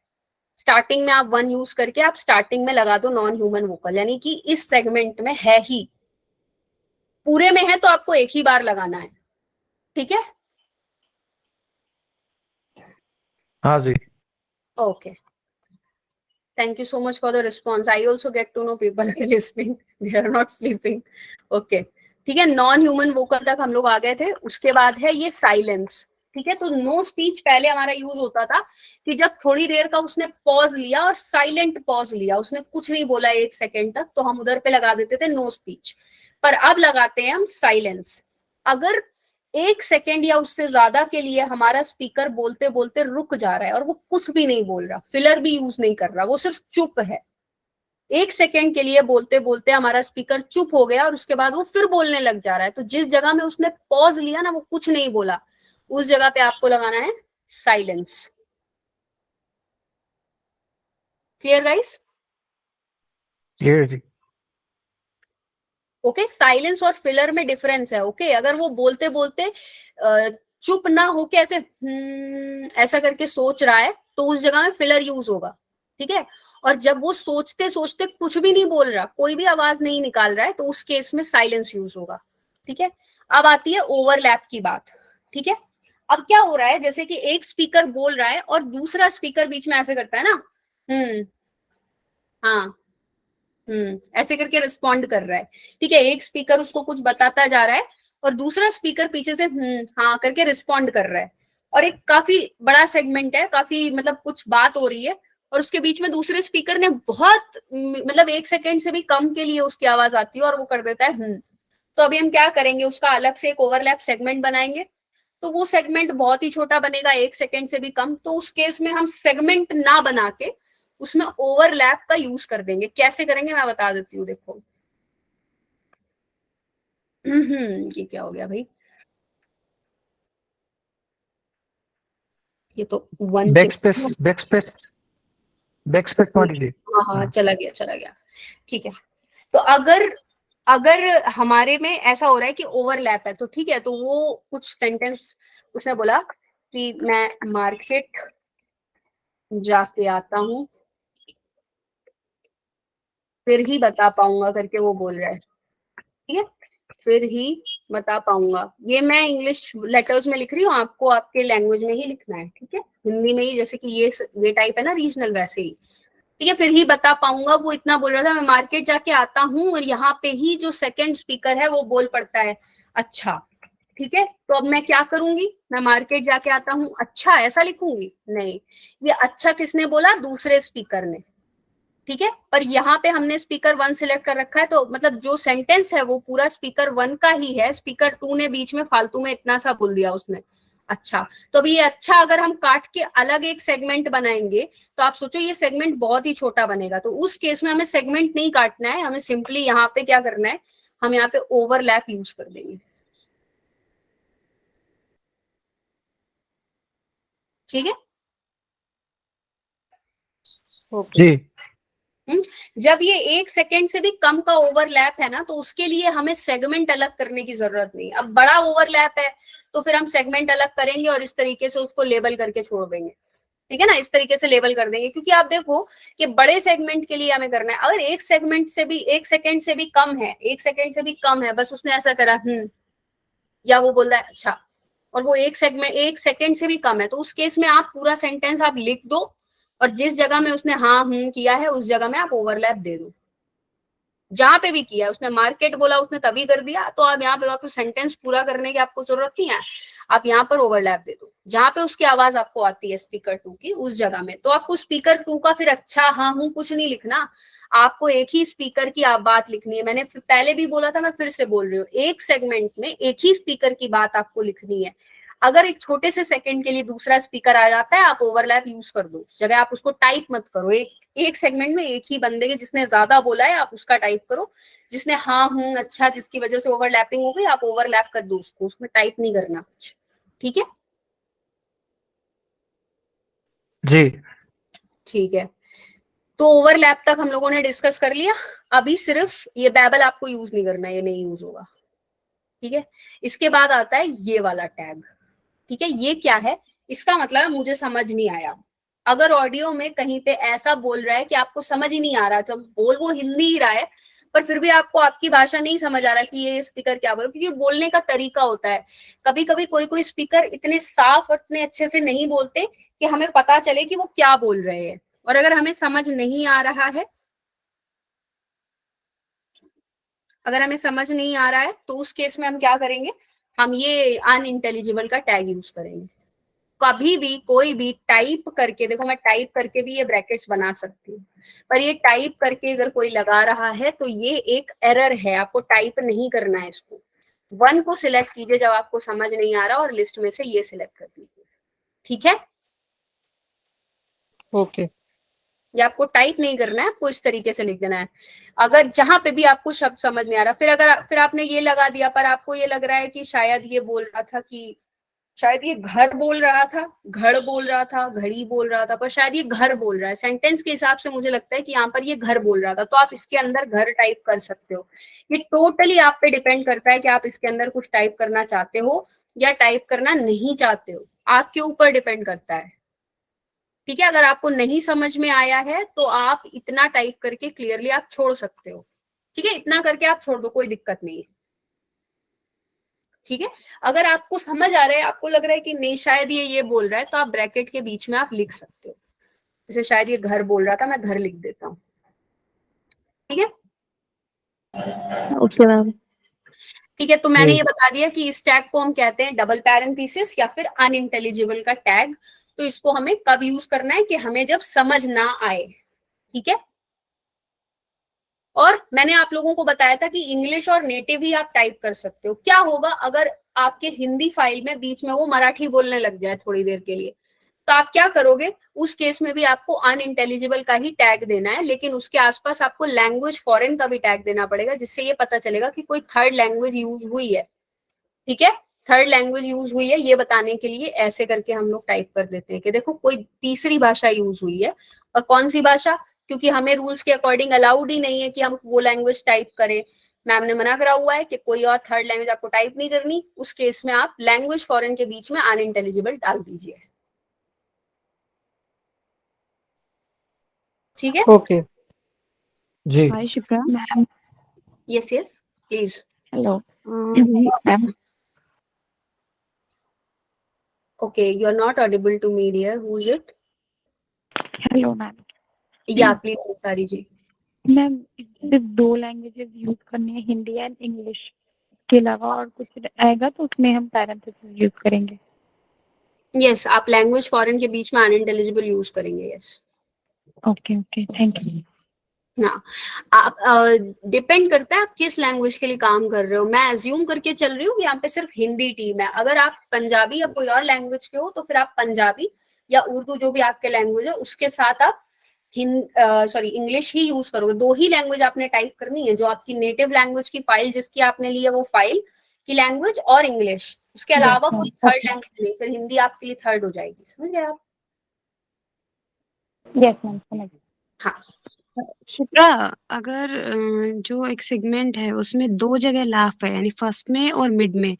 स्टार्टिंग में आप 1 यूज करके आप स्टार्टिंग में लगा दो नॉन ह्यूमन वोकल, यानी कि इस सेगमेंट में है ही, पूरे में है तो आपको एक ही बार लगाना है, ठीक है। हाँ जी। Okay, thank you so much for the response. I also get to know people are listening, they are not sleeping. Okay, ठीक है। नॉन ह्यूमन वोकल तक हम लोग आ गए थे। उसके बाद है ये साइलेंस, ठीक है। तो नो स्पीच पहले हमारा यूज होता था कि जब थोड़ी देर का उसने पॉज लिया और साइलेंट पॉज लिया, उसने कुछ नहीं बोला 1 सेकेंड तक, तो हम उधर पे लगा देते थे नो स्पीच। पर अब लगाते हैं हम साइलेंस। अगर 1 सेकेंड या उससे ज्यादा के लिए हमारा स्पीकर बोलते बोलते रुक जा रहा है और वो कुछ भी नहीं बोल रहा, फिलर भी यूज नहीं कर रहा, वो सिर्फ चुप है, 1 सेकेंड के लिए बोलते बोलते हमारा स्पीकर चुप हो गया और उसके बाद वो फिर बोलने लग जा रहा है, तो जिस जगह में उसने पॉज लिया ना, वो कुछ नहीं बोला, उस जगह पे आपको लगाना है साइलेंस। Clear guys? क्लियर जी। ओके, साइलेंस और फिलर में डिफरेंस है। ओके, अगर वो बोलते बोलते चुप ना होके ऐसे ऐसा करके सोच रहा है, तो उस जगह में फिलर यूज होगा, ठीक है। और जब वो सोचते सोचते कुछ भी नहीं बोल रहा, कोई भी आवाज नहीं निकाल रहा है, तो उस केस में साइलेंस यूज होगा, ठीक है। अब आती है ओवरलैप की बात, ठीक है। अब क्या हो रहा है, जैसे कि एक स्पीकर बोल रहा है और दूसरा स्पीकर बीच में ऐसे करता है ना, हाँ, ऐसे करके रिस्पॉन्ड कर रहा है, ठीक है। एक स्पीकर उसको कुछ बताता जा रहा है और दूसरा स्पीकर पीछे से हाँ करके रिस्पॉन्ड कर रहा है, और एक काफी बड़ा सेगमेंट है, काफी मतलब कुछ बात हो रही है, और उसके बीच में दूसरे स्पीकर ने बहुत मतलब 1 सेकेंड से भी कम के लिए उसकी आवाज आती है और वो कर देता है तो अभी हम क्या करेंगे, उसका अलग से एक ओवरलैप सेगमेंट बनाएंगे। तो वो सेगमेंट बहुत ही छोटा बनेगा, 1 सेकेंड से भी कम। तो उस केस में हम सेगमेंट ना बना के उसमें ओवरलैप का यूज कर देंगे। कैसे करेंगे मैं बता देती हूँ, देखो। ये क्या हो गया भाई, ये तो वन बैकस्पेस बैकस्पेस बैकस्पेस मार दीजिए। हाँ, चला गया, ठीक है। तो अगर हमारे में ऐसा हो रहा है कि ओवरलैप है, तो ठीक है, तो वो कुछ सेंटेंस उसने बोला कि मैं मार्केट जाके आता हूँ फिर ही बता पाऊंगा करके वो बोल रहा है, ठीक है। फिर ही बता पाऊंगा, ये मैं इंग्लिश लेटर्स में लिख रही हूँ, आपको आपके लैंग्वेज में ही लिखना है, ठीक है, हिंदी में ही। जैसे कि ये टाइप है ना रीजनल, वैसे ही, ठीक है। फिर ही बता पाऊंगा, वो इतना बोल रहा था मैं मार्केट जाके आता हूँ, और यहाँ पे ही जो सेकंड स्पीकर है वो बोल पड़ता है अच्छा, ठीक है। तो अब मैं क्या करूंगी, मैं मार्केट जाके आता हूँ अच्छा ऐसा लिखूंगी? नहीं, ये अच्छा किसने बोला, दूसरे स्पीकर ने, ठीक है। पर यहाँ पे हमने स्पीकर 1 सिलेक्ट कर रखा है, तो मतलब जो सेंटेंस है वो पूरा स्पीकर 1 का ही है, स्पीकर 2 ने बीच में फालतू में इतना सा बोल दिया उसने अच्छा। तो अभी ये अच्छा अगर हम काट के अलग एक सेगमेंट बनाएंगे, तो आप सोचो ये सेगमेंट बहुत ही छोटा बनेगा। तो उस केस में हमें सेगमेंट नहीं काटना है, हमें सिंपली यहाँ पे क्या करना है, हम यहाँ पे ओवरलैप यूज कर देंगे, ठीक है। जी। जब ये 1 सेकेंड से भी कम का ओवरलैप है ना, तो उसके लिए हमें सेगमेंट अलग करने की जरूरत नहीं। अब बड़ा ओवरलैप है तो फिर हम सेगमेंट अलग करेंगे और इस तरीके से उसको लेबल करके छोड़ देंगे, ठीक है ना, इस तरीके से लेबल कर देंगे। क्योंकि आप देखो कि बड़े सेगमेंट के लिए हमें करना है, अगर 1 सेगमेंट से भी 1 सेकेंड से भी कम है, 1 सेकेंड से भी कम है, बस उसने ऐसा करा या वो बोल रहा है अच्छा, और वो 1 सेकेंड से भी कम है, तो उस केस में आप पूरा सेंटेंस आप लिख दो, और जिस जगह में उसने हाँ किया है उस जगह में आप ओवरलैप दे दो। जहां पे भी किया, उसने मार्केट बोला उसने तभी कर दिया, तो आप यहाँ पे आपको सेंटेंस पूरा करने की आपको जरूरत नहीं है, आप यहाँ पर ओवरलैप दे दो। जहां पे उसकी आवाज आपको आती है स्पीकर 2 की, उस जगह में तो आपको स्पीकर 2 का फिर अच्छा हाँ कुछ नहीं लिखना, आपको एक ही स्पीकर की आप बात लिखनी है। मैंने पहले भी बोला था, मैं फिर से बोल रही हूँ, एक सेगमेंट में एक ही स्पीकर की बात आपको लिखनी है। अगर एक छोटे से सेकंड के लिए दूसरा स्पीकर आ जाता है, आप ओवरलैप यूज कर दो, उस जगह आप उसको टाइप मत करो। एक सेगमेंट में एक ही बंदे के जिसने ज्यादा बोला है आप उसका टाइप करो, जिसने हाँ अच्छा जिसकी वजह से ओवरलैपिंग हो गई आप ओवरलैप कर दो उसको, उसमें टाइप नहीं करना कुछ, ठीक है जी। ठीक है। तो ओवरलैप तक हम लोगों ने डिस्कस कर लिया। अभी सिर्फ ये बैबल आपको यूज नहीं करना, ये नहीं यूज होगा, ठीक है। इसके बाद आता है ये वाला टैग, ठीक है। ये क्या है, इसका मतलब मुझे समझ नहीं आया। अगर ऑडियो में कहीं पे ऐसा बोल रहा है कि आपको समझ ही नहीं आ रहा, जब बोल वो हिंदी ही रहा है पर फिर भी आपको आपकी भाषा नहीं समझ आ रहा कि ये स्पीकर क्या बोल, क्योंकि बोलने का तरीका होता है। कभी कभी कोई स्पीकर इतने साफ और इतने अच्छे से नहीं बोलते कि हमें पता चले कि वो क्या बोल रहे हैं। और अगर हमें समझ नहीं आ रहा है, तो उस केस में हम क्या करेंगे, हम ये अनइंटेलिजिबल का टैग यूज करेंगे, कभी भी कोई भी टाइप करके, देखो मैं टाइप करके भी ये ब्रैकेट्स बना सकती हूँ, पर ये टाइप करके अगर कोई लगा रहा है तो ये एक एरर है, आपको टाइप नहीं करना है इसको। 1 को सिलेक्ट कीजिए जब आपको समझ नहीं आ रहा और लिस्ट में से ये सिलेक्ट कर दीजिए, ठीक है। ओके ये आपको टाइप नहीं करना है, आपको इस तरीके से लिख देना है। अगर जहां पे भी आपको शब्द समझ नहीं आ रहा, फिर आपने ये लगा दिया पर आपको ये लग रहा है कि शायद ये बोल रहा था कि शायद ये घर बोल रहा था, घड़ बोल रहा था, घड़ी बोल रहा था, पर शायद ये घर बोल रहा है। सेंटेंस के हिसाब से मुझे लगता है कि यहाँ पर ये घर बोल रहा था, तो आप इसके अंदर घर टाइप कर सकते हो। ये टोटली आप पे डिपेंड करता है कि आप इसके अंदर कुछ टाइप करना चाहते हो या टाइप करना नहीं चाहते हो, आपके ऊपर डिपेंड करता है, ठीक है। अगर आपको नहीं समझ में आया है तो आप इतना टाइप करके क्लियरली आप छोड़ सकते हो, ठीक है। इतना करके आप छोड़ दो, कोई दिक्कत नहीं है, ठीक है। अगर आपको समझ आ रहा है, आपको लग रहा है कि नहीं शायद ये बोल रहा है, तो आप ब्रैकेट के बीच में आप लिख सकते हो, जैसे शायद ये घर बोल रहा था, मैं घर लिख देता हूँ, ठीक है। Okay ma'am. ठीक है, तो मैंने ये बता दिया कि इस टैग को हम कहते हैं डबल पैरेंथेसिस या फिर अनइंटेलिजिबल का टैग। तो इसको हमें कब यूज करना है कि हमें जब समझ ना आए, ठीक है। और मैंने आप लोगों को बताया था कि इंग्लिश और नेटिव ही आप टाइप कर सकते हो। क्या होगा अगर आपके हिंदी फाइल में बीच में वो मराठी बोलने लग जाए थोड़ी देर के लिए, तो आप क्या करोगे? उस केस में भी आपको अनइंटेलिजिबल का ही टैग देना है, लेकिन उसके आसपास आपको लैंग्वेज फॉरेन का भी टैग देना पड़ेगा, जिससे ये पता चलेगा कि कोई थर्ड लैंग्वेज यूज हुई है, ठीक है। थर्ड लैंग्वेज यूज हुई है ये बताने के लिए ऐसे करके हम लोग टाइप कर देते हैं कि देखो कोई तीसरी भाषा यूज हुई है। और कौन सी भाषा? क्योंकि हमें रूल्स के अकॉर्डिंग अलाउड ही नहीं है कि हम वो लैंग्वेज टाइप करें, मैम ने मना करा हुआ है कि कोई और थर्ड लैंग्वेज आपको टाइप नहीं करनी। उस केस में आप लैंग्वेज फॉरेन के बीच में अनइंटेलिजिबल डाल दीजिए, ठीक है। ओके जी hi Shipra ma'am. Yes yes please. Hello ma'am. Okay, you are not audible to me dear, who is it? Hello ma'am. Yeah please sorry जी। मैम सिर्फ 2 लैंग्वेजेस यूज करनी है, हिंदी एंड इंग्लिश के अलावा और कुछ आएगा तो उसमें हम पैरेंथेसिस यूज करेंगे। यस, आप लैंग्वेज फॉरेन के बीच में अनइंटेलिजिबल यूज करेंगे, yes. Okay okay thank you. ना आप डिपेंड करता है आप किस लैंग्वेज के लिए काम कर रहे हो। मैं एज्यूम करके चल रही हूँ यहाँ पे सिर्फ हिंदी टीम है। अगर आप पंजाबी या कोई और लैंग्वेज के हो तो फिर आप पंजाबी या उर्दू जो भी आपके लैंग्वेज है उसके साथ आप इंग्लिश ही यूज करोगे। 2 ही लैंग्वेज आपने टाइप करनी है, जो आपकी नेटिव लैंग्वेज की फाइल जिसकी आपने ली है वो फाइल की लैंग्वेज और इंग्लिश, उसके अलावा कोई थर्ड लैंग्वेज नहीं। फिर हिंदी आपके लिए थर्ड हो जाएगी, समझ गए आप? यस मैम समझ। हाँ शिप्रा, अगर जो एक सेगमेंट है उसमें 2 जगह लाफ है, यानी फर्स्ट में और मिड में,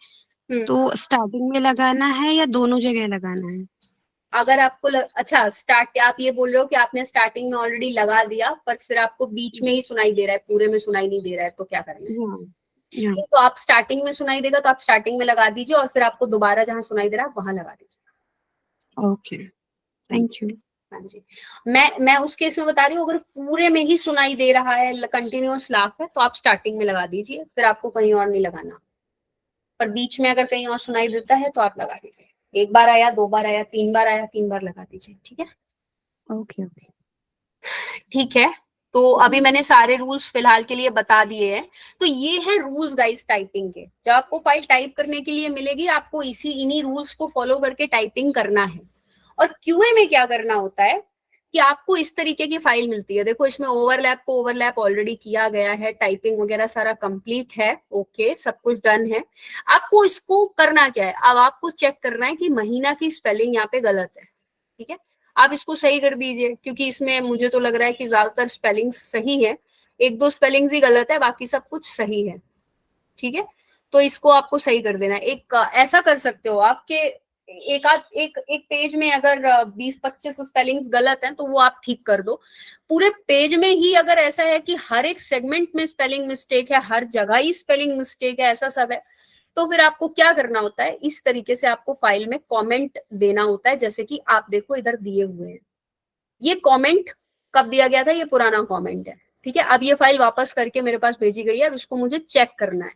तो स्टार्टिंग में लगाना है या दोनों जगह लगाना है? अगर आपको अच्छा स्टार्ट, आप ये बोल रहे हो कि आपने स्टार्टिंग में ऑलरेडी लगा दिया पर फिर आपको बीच में ही सुनाई दे रहा है, पूरे में सुनाई नहीं दे रहा है, तो क्या करना है? तो आप स्टार्टिंग में सुनाई देगा तो आप स्टार्टिंग में लगा दीजिए और फिर आपको दोबारा जहां सुनाई दे रहा है वहां लगा दीजिए। Okay thank you. हाँ जी, मैं उस केस में बता रही हूँ, अगर पूरे में ही सुनाई दे रहा है, कंटिन्यूअस लाफ है, तो आप स्टार्टिंग में लगा दीजिए, फिर आपको कहीं और नहीं लगाना। पर बीच में अगर कहीं और सुनाई देता है तो आप लगा दीजिए। 1 बार आया, 2 बार आया, 3 बार आया, 3 बार लगा दीजिए, ठीक है। ओके ओके ठीक है, तो अभी मैंने सारे रूल्स फिलहाल के लिए बता दिए हैं। तो ये है रूल्स गाइस टाइपिंग के। जब आपको फाइल टाइप करने के लिए मिलेगी आपको इन्हीं रूल्स को फॉलो करके टाइपिंग करना है। और क्यूए में क्या करना होता है कि आपको इस तरीके की फाइल मिलती है। देखो इसमें ओवरलैप ऑलरेडी किया गया है, टाइपिंग वगैरह सारा कंप्लीट है, ओके सब कुछ डन है। आपको इसको करना क्या है, अब आपको चेक करना है कि महीना की स्पेलिंग यहाँ पे गलत है, ठीक है। आप इसको सही कर दीजिए, क्योंकि इसमें मुझे तो लग रहा है कि ज्यादातर स्पेलिंग सही है, 1-2 स्पेलिंग्स ही गलत है, बाकी सब कुछ सही है, ठीक है। तो इसको आपको सही कर देना है। एक ऐसा कर सकते हो आपके एक पेज में अगर 20-25 स्पेलिंग्स गलत हैं तो वो आप ठीक कर दो। पूरे पेज में ही अगर ऐसा है कि हर एक सेगमेंट में स्पेलिंग मिस्टेक है, हर जगह ही स्पेलिंग मिस्टेक है, ऐसा सब है, तो फिर आपको क्या करना होता है, इस तरीके से आपको फाइल में कमेंट देना होता है। जैसे कि आप देखो इधर दिए हुए हैं, ये कमेंट कब दिया गया था, ये पुराना कमेंट है, ठीक है। अब ये फाइल वापस करके मेरे पास भेजी गई है, अब इसको मुझे चेक करना है।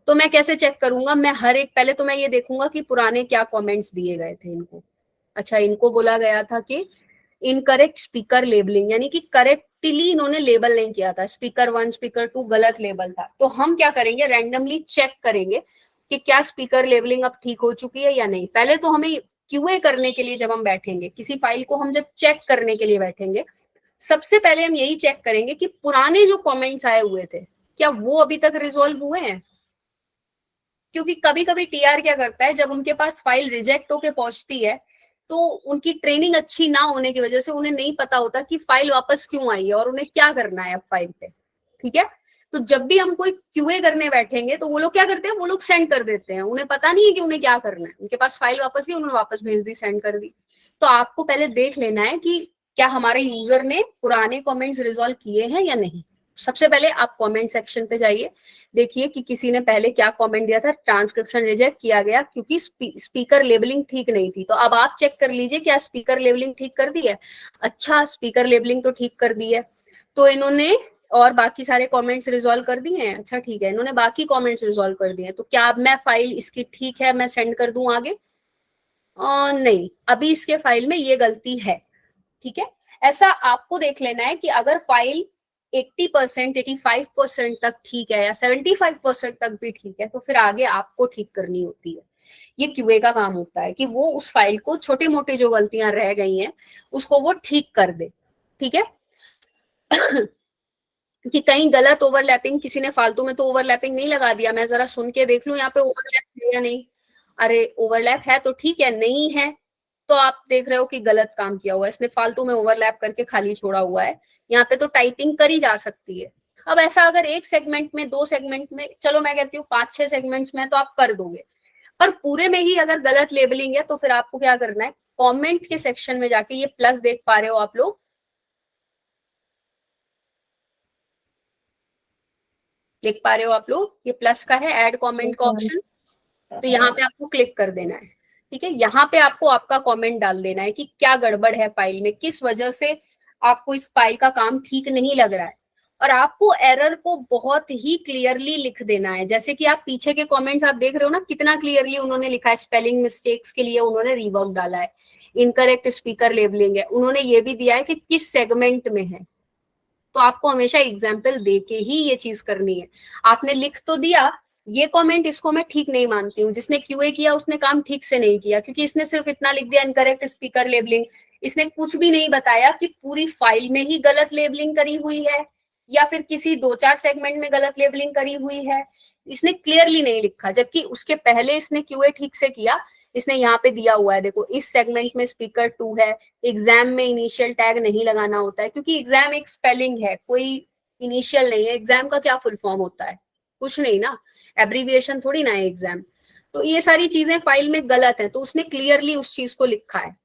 तो मैं कैसे चेक करूंगा, मैं पहले तो मैं ये देखूंगा कि पुराने क्या कमेंट्स दिए गए थे इनको, अच्छा, इनको बोला गया था कि इनकरेक्ट स्पीकर लेबलिंग, यानी कि करेक्टली इन्होंने लेबल नहीं किया था, स्पीकर 1 स्पीकर 2 गलत लेबल था। तो हम क्या करेंगे, रैंडमली चेक करेंगे कि क्या स्पीकर लेबलिंग अब ठीक हो चुकी है या नहीं। पहले तो हमें क्यूए करने के लिए जब हम बैठेंगे, किसी फाइल को हम जब चेक करने के लिए बैठेंगे, सबसे पहले हम यही चेक करेंगे कि पुराने जो कमेंट्स आए हुए थे क्या वो अभी तक रिजॉल्व हुए हैं। क्योंकि कभी कभी टीआर क्या करता है, जब उनके पास फाइल रिजेक्ट होके पहुंचती है तो उनकी ट्रेनिंग अच्छी ना होने की वजह से उन्हें नहीं पता होता कि फाइल वापस क्यों आई है और उन्हें क्या करना है अब फाइल पे। ठीक है, तो जब भी हम कोई क्यूए करने बैठेंगे तो वो लोग क्या करते हैं, वो लोग सेंड कर देते हैं, उन्हें पता नहीं है कि उन्हें क्या करना है। उनके पास फाइल वापस गई, उन्होंने वापस भेज दी, सेंड कर दी। तो आपको पहले देख लेना है कि क्या हमारे यूजर ने पुराने कमेंट्स रिजॉल्व किए हैं या नहीं। सबसे पहले आप कमेंट सेक्शन पे जाइए, देखिए कि किसी ने पहले क्या कमेंट दिया था, ट्रांसक्रिप्शन रिजेक्ट किया गया क्योंकि स्पीकर लेबलिंग ठीक नहीं थी। तो अब आप चेक कर लीजिए क्या स्पीकर लेबलिंग ठीक कर दी है। अच्छा, स्पीकर लेबलिंग तो ठीक कर दी है, तो इन्होंने और बाकी सारे कमेंट्स रिजॉल्व कर दिए हैं। अच्छा ठीक है, इन्होंने बाकी कमेंट्स रिजॉल्व कर दिए हैं, तो क्या अब मैं फाइल इसकी ठीक है मैं सेंड कर दूं आगे? नहीं, अभी इसके फाइल में ये गलती है। ठीक है, ऐसा आपको देख लेना है कि अगर फाइल 80%, 85% तक ठीक है या 75% तक भी ठीक है, तो फिर आगे आपको ठीक करनी होती है। ये क्यूए का काम होता है कि वो उस फाइल को छोटी मोटी जो गलतियां रह गई हैं उसको वो ठीक कर दे। ठीक है कि कहीं गलत ओवरलैपिंग, किसी ने फालतू में तो ओवरलैपिंग नहीं लगा दिया, मैं जरा सुन के देख लूं यहाँ पे ओवरलैप है या नहीं। अरे ओवरलैप है तो ठीक है, नहीं है तो आप देख रहे हो कि गलत काम किया हुआ है, इसने फालतू में ओवरलैप करके खाली छोड़ा हुआ है। यहाँ पे तो टाइपिंग करी जा सकती है। अब ऐसा अगर एक सेगमेंट में, 2 सेगमेंट में, चलो मैं कहती हूँ 5-6 सेगमेंट्स में तो आप कर दोगे, पर पूरे में ही अगर गलत लेबलिंग है तो फिर आपको क्या करना है, कमेंट के सेक्शन में जाके, ये प्लस देख पा रहे हो आप लोग, देख पा रहे हो आप लोग, ये प्लस का है ऐड कमेंट का ऑप्शन, तो यहाँ पे आपको क्लिक कर देना है। ठीक है, यहाँ पे आपको आपका कमेंट डाल देना है कि क्या गड़बड़ है फाइल में, किस वजह से आपको इस फाइल का काम ठीक नहीं लग रहा है, और आपको एरर को बहुत ही क्लियरली लिख देना है। जैसे कि आप पीछे के कमेंट्स आप देख रहे हो ना, कितना क्लियरली उन्होंने लिखा है, स्पेलिंग मिस्टेक्स के लिए उन्होंने रीवर्क डाला है, इनकरेक्ट स्पीकर लेबलिंग है, उन्होंने ये भी दिया है कि किस सेगमेंट में है। तो आपको हमेशा एग्जाम्पल देके ही ये चीज करनी है। आपने लिख तो दिया, ये कमेंट इसको मैं ठीक नहीं मानती हूँ, जिसने क्यूए किया उसने काम ठीक से नहीं किया, क्योंकि इसने सिर्फ इतना लिख दिया इनकरेक्ट स्पीकर लेबलिंग, इसने कुछ भी नहीं बताया कि पूरी फाइल में ही गलत लेबलिंग करी हुई है या फिर किसी 2-4 सेगमेंट में गलत लेबलिंग करी हुई है, इसने क्लियरली नहीं लिखा। जबकि उसके पहले इसने क्यूए ठीक से किया, इसने यहाँ पे दिया हुआ है, देखो इस सेगमेंट में स्पीकर 2 है, एग्जाम में इनिशियल टैग नहीं लगाना होता है, क्योंकि एग्जाम एक स्पेलिंग है, कोई इनिशियल नहीं है। एग्जाम का क्या फुल फॉर्म होता है, कुछ नहीं ना, एब्रीविएशन थोड़ी ना है एग्जाम। तो ये सारी चीजें फाइल में गलत है, तो उसने क्लियरली उस चीज को लिखा है।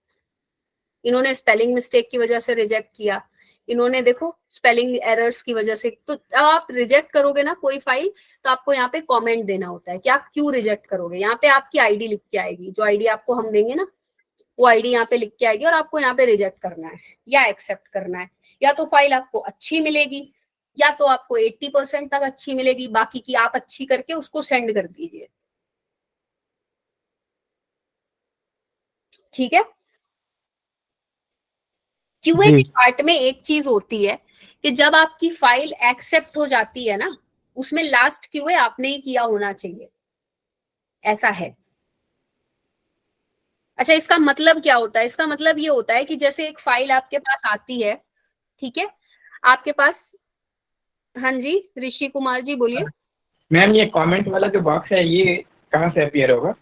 इन्होंने स्पेलिंग मिस्टेक की वजह से रिजेक्ट किया, इन्होंने देखो स्पेलिंग एरर्स की वजह से। तो आप रिजेक्ट करोगे ना कोई फाइल, तो आपको यहाँ पे कमेंट देना होता है कि आप क्यों रिजेक्ट करोगे। यहाँ पे आपकी आईडी लिख के आएगी, जो आईडी आपको हम देंगे ना वो आईडी यहाँ पे लिख के आएगी, और आपको यहाँ पे रिजेक्ट करना है या एक्सेप्ट करना है। या तो फाइल आपको अच्छी मिलेगी या तो आपको 80% तक अच्छी मिलेगी, बाकी की आप अच्छी करके उसको सेंड कर दीजिए। ठीक है, क्यूए के पार्ट में एक चीज होती है कि जब आपकी फाइल एक्सेप्ट हो जाती है ना, उसमें लास्ट क्यूए आपने ही किया होना चाहिए, ऐसा है। अच्छा, इसका मतलब क्या होता है? इसका मतलब ये होता है कि जैसे एक फाइल आपके पास आती है, ठीक है, आपके पास, हाँ जी ऋषि कुमार जी बोलिए। मैम ये कमेंट वाला जो बॉक्स है ये कहाँ से अपीयर होगा?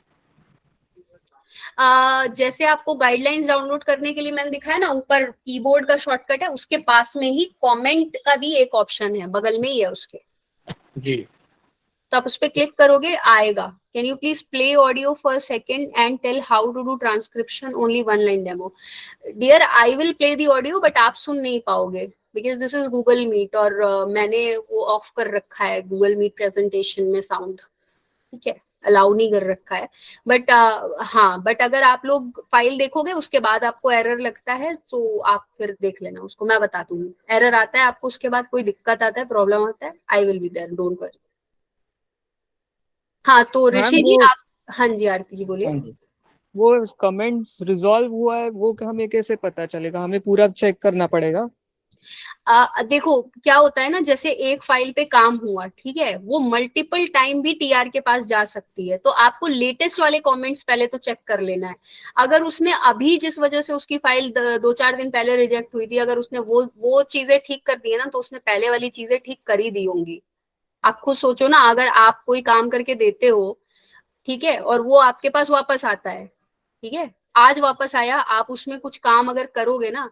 जैसे आपको गाइडलाइंस डाउनलोड करने के लिए मैंने दिखाया ना, ऊपर कीबोर्ड का शॉर्टकट है, उसके पास में ही कमेंट का भी एक ऑप्शन है, बगल में ही है उसके जी। तो आप उस पर क्लिक करोगे, आएगा can you please play audio for second and tell how to do transcription only 1 line demo. Dear I will play the audio but आप सुन नहीं पाओगे because this is Google Meet, और मैंने वो ऑफ कर रखा है गूगल मीट प्रेजेंटेशन में साउंड, ठीक है, अलाउ नहीं कर रखा है। बट हाँ, बट अगर आप लोग फाइल देखोगे उसके बाद आपको एरर लगता है तो आप फिर देख लेना उसको, मैं बता दूंगी। एरर आता है आपको उसके बाद, कोई दिक्कत आता है, प्रॉब्लम आता है, I will be there, don't worry. हाँ तो ऋषि जी आप, हाँ जी आरती जी बोलिए। वो कमेंट्स रिजॉल्व हुआ है वो हमें कैसे पता चलेगा? हमें पूरा चेक करना पड़ेगा? देखो क्या होता है ना, जैसे एक फाइल पे काम हुआ, ठीक है, वो मल्टीपल टाइम भी टीआर के पास जा सकती है, तो आपको लेटेस्ट वाले कमेंट्स पहले तो चेक कर लेना है। अगर उसने अभी जिस वजह से उसकी फाइल 2-4 दिन पहले रिजेक्ट हुई थी, अगर उसने वो चीजें ठीक कर दी है ना, तो उसने पहले वाली चीजें ठीक कर ही दी होंगी। आप खुद सोचो ना, अगर आप कोई काम करके देते हो, ठीक है, और वो आपके पास वापस आता है, ठीक है, आज वापस आया, आप उसमें कुछ काम अगर करोगे ना,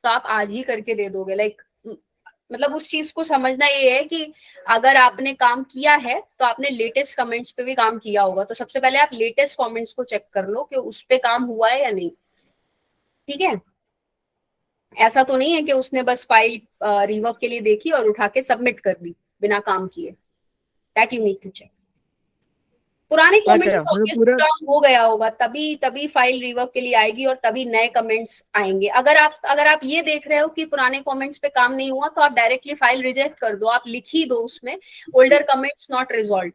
तो आप आज ही करके दे दोगे। लाइक मतलब उस चीज को समझना ये है कि अगर आपने काम किया है तो आपने लेटेस्ट कमेंट्स पे भी काम किया होगा, तो सबसे पहले आप लेटेस्ट कमेंट्स को चेक कर लो कि उस पे काम हुआ है या नहीं, ठीक है। ऐसा तो नहीं है कि उसने बस फाइल रिवर्क के लिए देखी और उठा के सबमिट कर दी बिना काम किए। That you need to check. पुराने कमेंट्स अच्छा, तो हमें ऑब्वियसली पूरा काम हो गया होगा, तभी फाइल रिवर्क के लिए आएगी और तभी नए कमेंट्स आएंगे। अगर आप ये देख रहे हो कि पुराने कमेंट्स पे काम नहीं हुआ, तो आप डायरेक्टली फाइल रिजेक्ट कर दो, आप लिख ही दो उसमें ओल्डर कमेंट्स नॉट रिजॉल्व्ड,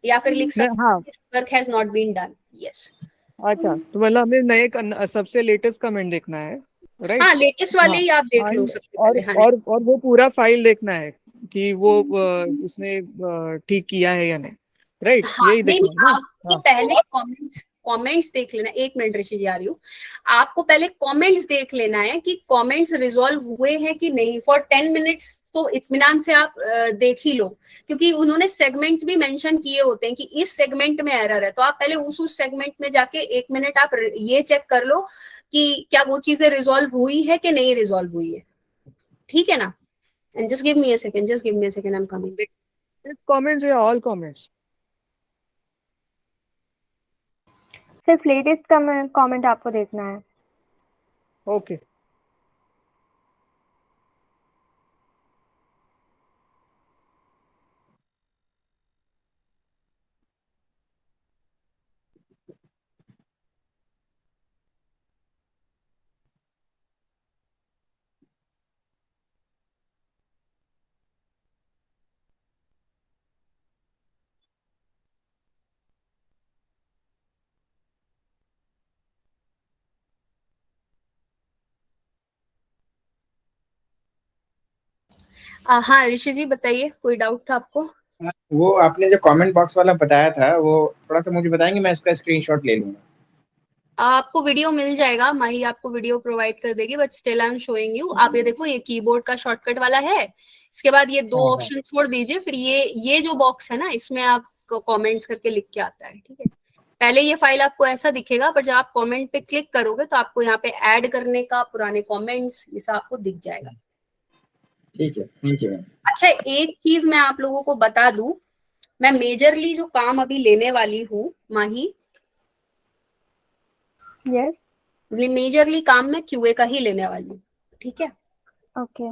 या फिर लिख सकते हाँ, work has not been done. Yes, अच्छा, तो मतलब हमें सबसे लेटेस्ट कमेंट देखना है, राइट? हाँ, लेटेस्ट वाले हाँ, ही आप देख लो सबसे और पहले। हाँ और और वो पूरा फाइल देखना है कि वो उसने ठीक किया है या नहीं, राइट? हाँ, यही नहीं देखना नहीं, है ना? आपको हाँ, पहले कमेंट्स देख लेना। एक मिनट ऋषि जी, आ रही हूँ। आपको पहले कमेंट्स देख लेना है कि कमेंट्स रिजॉल्व हुए हैं कि नहीं। फॉर 10 मिनट्स तो इत्मीनान से आप देख ही लो, क्योंकि उन्होंने सेगमेंट्स भी मेंशन किए होते हैं कि इस सेगमेंट में एरर है, तो आप पहले उस सेगमेंट में जाके 1 मिनट आप ये चेक कर लो कि क्या वो चीजें रिजॉल्व हुई है कि नहीं रिजॉल्व हुई है, ठीक है ना। And just give me a second, I am coming. Comments या ऑल कमेंट्स? सिर्फ लेटेस्ट कमेंट आपको देखना है। ओके। हाँ ऋषि जी बताइए, कोई डाउट था आपको? वो आपने जो कमेंट बॉक्स वाला बताया था वो थोड़ा सा मुझे बताएंगे, मैं इसका स्क्रीनशॉट ले लूंगा। आपको वीडियो मिल जाएगा, माही आपको वीडियो प्रोवाइड कर देगी, but still I am showing you. आप ये देखो, ये कीबोर्ड का शॉर्टकट वाला है, इसके बाद ये 2 हाँ हाँ, ऑप्शन छोड़ दीजिए, फिर ये जो बॉक्स है ना, इसमें आप कमेंट्स करके लिख के आता है, ठीक है। पहले ये फाइल आपको ऐसा दिखेगा, पर जब आप कमेंट पे क्लिक करोगे तो आपको यहाँ पे ऐड करने का पुराने कमेंट्स ये सब आपको दिख जाएगा। ठीक है, थैंक यू मैम। अच्छा, एक चीज मैं आप लोगों को बता दूं, मैं मेजरली जो काम अभी लेने वाली हूँ माही, यस, मेजरली काम मैं क्यूए का ही लेने वाली हूँ, ठीक है। ओके।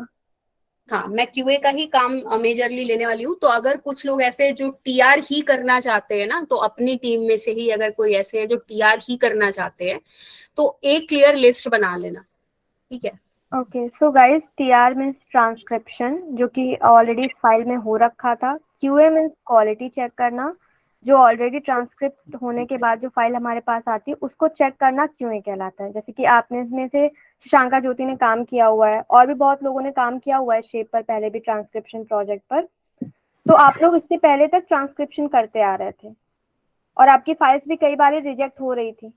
हाँ, मैं क्यूए का ही काम मेजरली लेने वाली हूँ। तो अगर कुछ लोग ऐसे जो टीआर ही करना चाहते हैं ना, तो अपनी टीम में से ही अगर कोई ऐसे है जो टीआर ही करना चाहते हैं, तो एक क्लियर लिस्ट बना लेना, ठीक है। Okay, so guys, TR means transcription, जो कि ऑलरेडी इस फाइल में हो रखा था। क्यूए मीन्स क्वालिटी चेक करना, जो ऑलरेडी ट्रांसक्रिप्ट होने के बाद जो फाइल हमारे पास आती है उसको चेक करना क्यूए कहलाता है। जैसे कि आपने इसमें से शशांका ज्योति ने काम किया हुआ है, और भी बहुत लोगों ने काम किया हुआ है शेप पर पहले भी, ट्रांसक्रिप्शन प्रोजेक्ट पर। तो आप लोग इससे पहले तक ट्रांसक्रिप्शन करते आ रहे थे, और आपकी फाइल्स भी कई बार रिजेक्ट हो रही थी।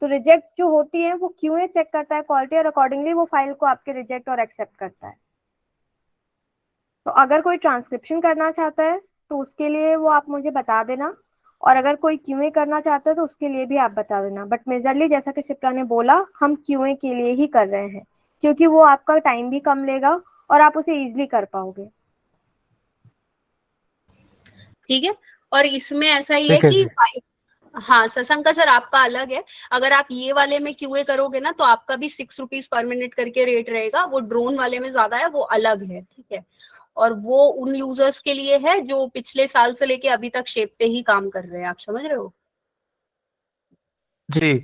तो रिजेक्ट जो होती है वो क्यूए चेक करता है क्वालिटी, और अकॉर्डिंगली वो फाइल को आपके रिजेक्ट और एक्सेप्ट करता है। तो अगर कोई ट्रांसक्रिप्शन करना चाहता है तो उसके लिए वो आप मुझे बता देना, और अगर कोई क्यूए करना चाहता है तो उसके लिए भी आप बता देना। बट मेजरली जैसा कि शिप्रा ने बोला, हम क्यूए के लिए ही कर रहे हैं, क्योंकि वो आपका टाइम भी कम लेगा और आप उसे इजिली कर पाओगे। ठीक है, और इसमें ऐसा ही है कि हाँ शशांका सर, आपका अलग है। अगर आप ये वाले में क्यूए करोगे ना, तो आपका भी 6 रुपीज पर मिनट करके रेट रहेगा। वो ड्रोन वाले में ज्यादा है, वो अलग है, ठीक है। और वो उन यूजर्स के लिए है जो पिछले साल से लेके अभी तक शेप पे ही काम कर रहे हैं। आप समझ रहे हो? जी।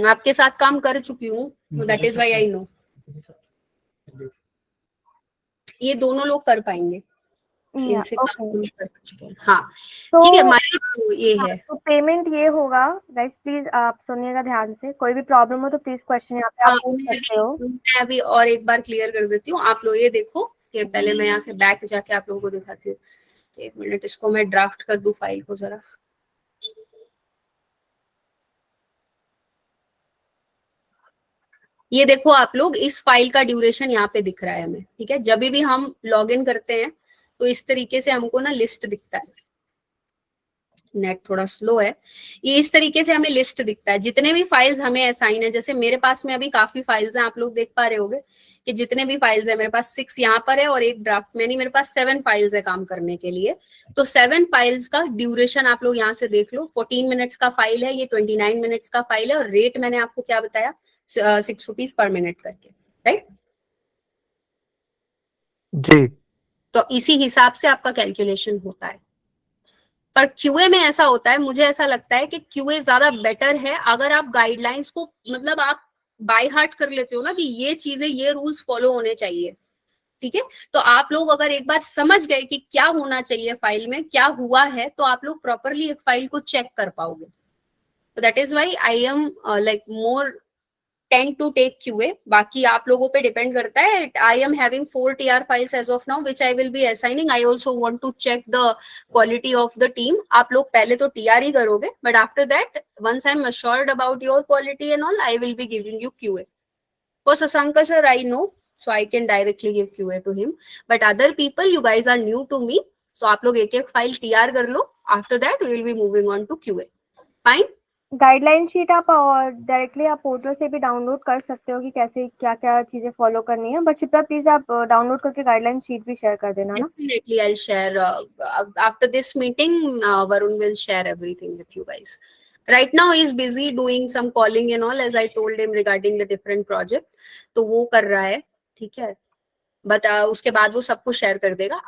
आपके साथ काम कर चुकी हूँ, that is why I know. ये दोनों लोग कर पाएंगे। इनसे ओके काम हम कर चुके हैं। हाँ तो ठीक है, हमारे तो ये है। तो पेमेंट ये होगा गाइस, प्लीज आप सुनिएगा ध्यान से, कोई भी प्रॉब्लम हो तो प्लीज क्वेश्चन यहाँ पे आप पूछ सकते हो। मैं अभी और एक बार क्लियर कर देती हूँ, आप लोग ये देखो कि पहले मैं यहाँ से बैक जाके आप लोगों को दिखाती हूँ। एक मिनट, इसको मैं ड्राफ्ट कर दूं फाइल को जरा। ये देखो आप लोग, इस फाइल का ड्यूरेशन यहाँ पे दिख रहा है हमें, ठीक है। जब भी हम लॉग इन करते हैं तो इस तरीके से हमको ना लिस्ट दिखता है। नेट थोड़ा स्लो है। ये इस तरीके से हमें लिस्ट दिखता है, जितने भी फाइल्स हमें असाइन है। जैसे मेरे पास में अभी काफी फाइल्स हैं, आप लोग देख पा रहे होंगे कि जितने भी फाइल्स है मेरे पास 6 यहाँ पर है और एक ड्राफ्ट में नहीं, मेरे पास 7 फाइल्स है काम करने के लिए। तो 7 फाइल्स का ड्यूरेशन आप लोग यहाँ से देख लो। 14 मिनट्स का फाइल है, ये 29 मिनट्स का फाइल है, और रेट मैंने आपको क्या बताया, 6 रुपीज पर मिनट करके, राइट जी। तो इसी हिसाब से आपका कैलकुलेशन होता है। पर क्यूए में ऐसा होता है, मुझे ऐसा लगता है कि क्यूए ज्यादा बेटर है अगर आप गाइडलाइंस को मतलब आप बाय हार्ट कर लेते हो ना कि ये चीजें, ये रूल्स फॉलो होने चाहिए, ठीक है। तो आप लोग अगर एक बार समझ गए कि क्या होना चाहिए फाइल में, क्या हुआ है, तो आप लोग प्रॉपरली एक फाइल को चेक कर पाओगे। तो that is why I am like more tend to take QA। बाकी आप लोगों पे डिपेंड करता है। I am having 4 TR files as of now which I will be assigning. I also want to check the quality of the team. आप लोग पहले तो TR ही करोगे, but after that once I am assured about your quality and all, I will be giving you QA। For Sasanka sir, I know, so I can directly give QA to him. But other people, you guys are new to me, so आप लोग एक एक file TR कर लो. After that, we will be moving on to QA. Fine? Guideline sheet आप directly आप portal से भी download कर सकते हो कि कैसे क्या क्या चीजें फॉलो करनी है, बट शिप्रा प्लीज आप डाउनलोड करके गाइडलाइन शीट भी शेयर कर देना ना। Definitely, I'll share after this meeting. Varun will share everything with you guys. Right now, he's busy doing some calling and all, as I told him regarding the different project. तो वो कर रहा है, ठीक है। बट उसके बाद वो सब कुछ शेयर कर देगा।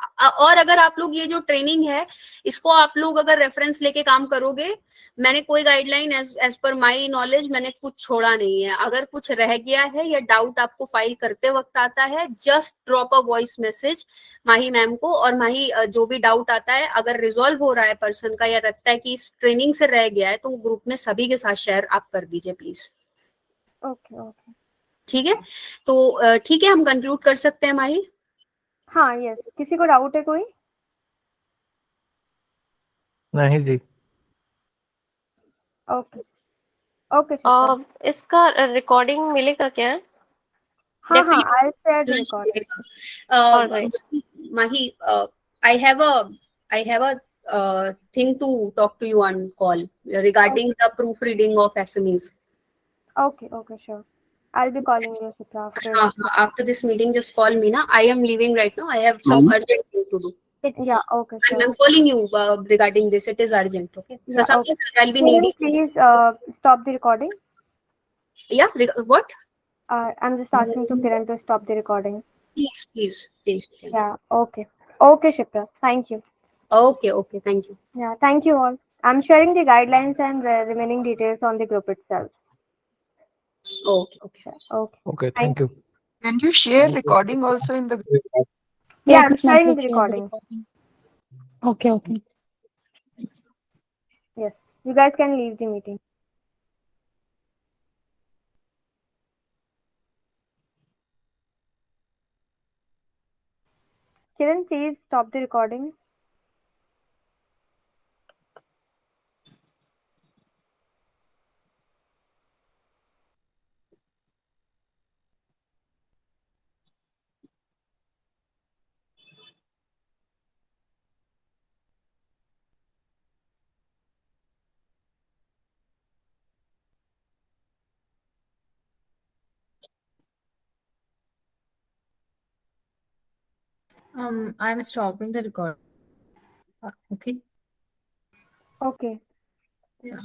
और अगर आप लोग ये जो ट्रेनिंग है, इसको आप लोग अगर रेफरेंस लेके काम करोगे, मैंने कोई guideline as per my knowledge मैंने कुछ छोड़ा नहीं है। अगर कुछ रह गया है या डाउट आपको फाइल करते वक्त आता है, just drop a voice message Mahi ma'am को, और माही जो भी डाउट आता है अगर रिजॉल्व हो रहा है पर्सन का या लगता है कि इस ट्रेनिंग से रह गया है, तो वो ग्रुप में सभी के साथ शेयर आप कर दीजिए प्लीज। ओके ओके ठीक है, तो ठीक है, हम कंक्लूड कर सकते हैं माही। हाँ यस, किसी को डाउट है कोई? नहीं जी। Okay okay. इसका रिकॉर्डिंग मिलेगा क्या? हाँ हाँ, I share the recording. Mahi, I have a thing to talk to you on call regarding the proofreading of SMEs. Okay, sure. I'll be calling you Shipra after this meeting. Just call me na. I am leaving right now. I have some urgent thing to do. Yeah, okay, sure. I'm calling you regarding this. It is urgent. Okay. Yeah, Sasanka, okay. I'll be needing. Please stop the recording. Yeah. What? I'm just asking to Kiran to stop the recording. Please. Yeah. Okay, Shipra. Thank you. Okay. Thank you. Yeah, thank you all. I'm sharing the guidelines and remaining details on the group itself. Okay. Thank you. Can you share recording also in the group? Yeah, I'm sharing the recording. Okay. Yes, you guys can leave the meeting. Kiran, please stop the recording. I'm stopping the record. Okay. Okay. Yeah.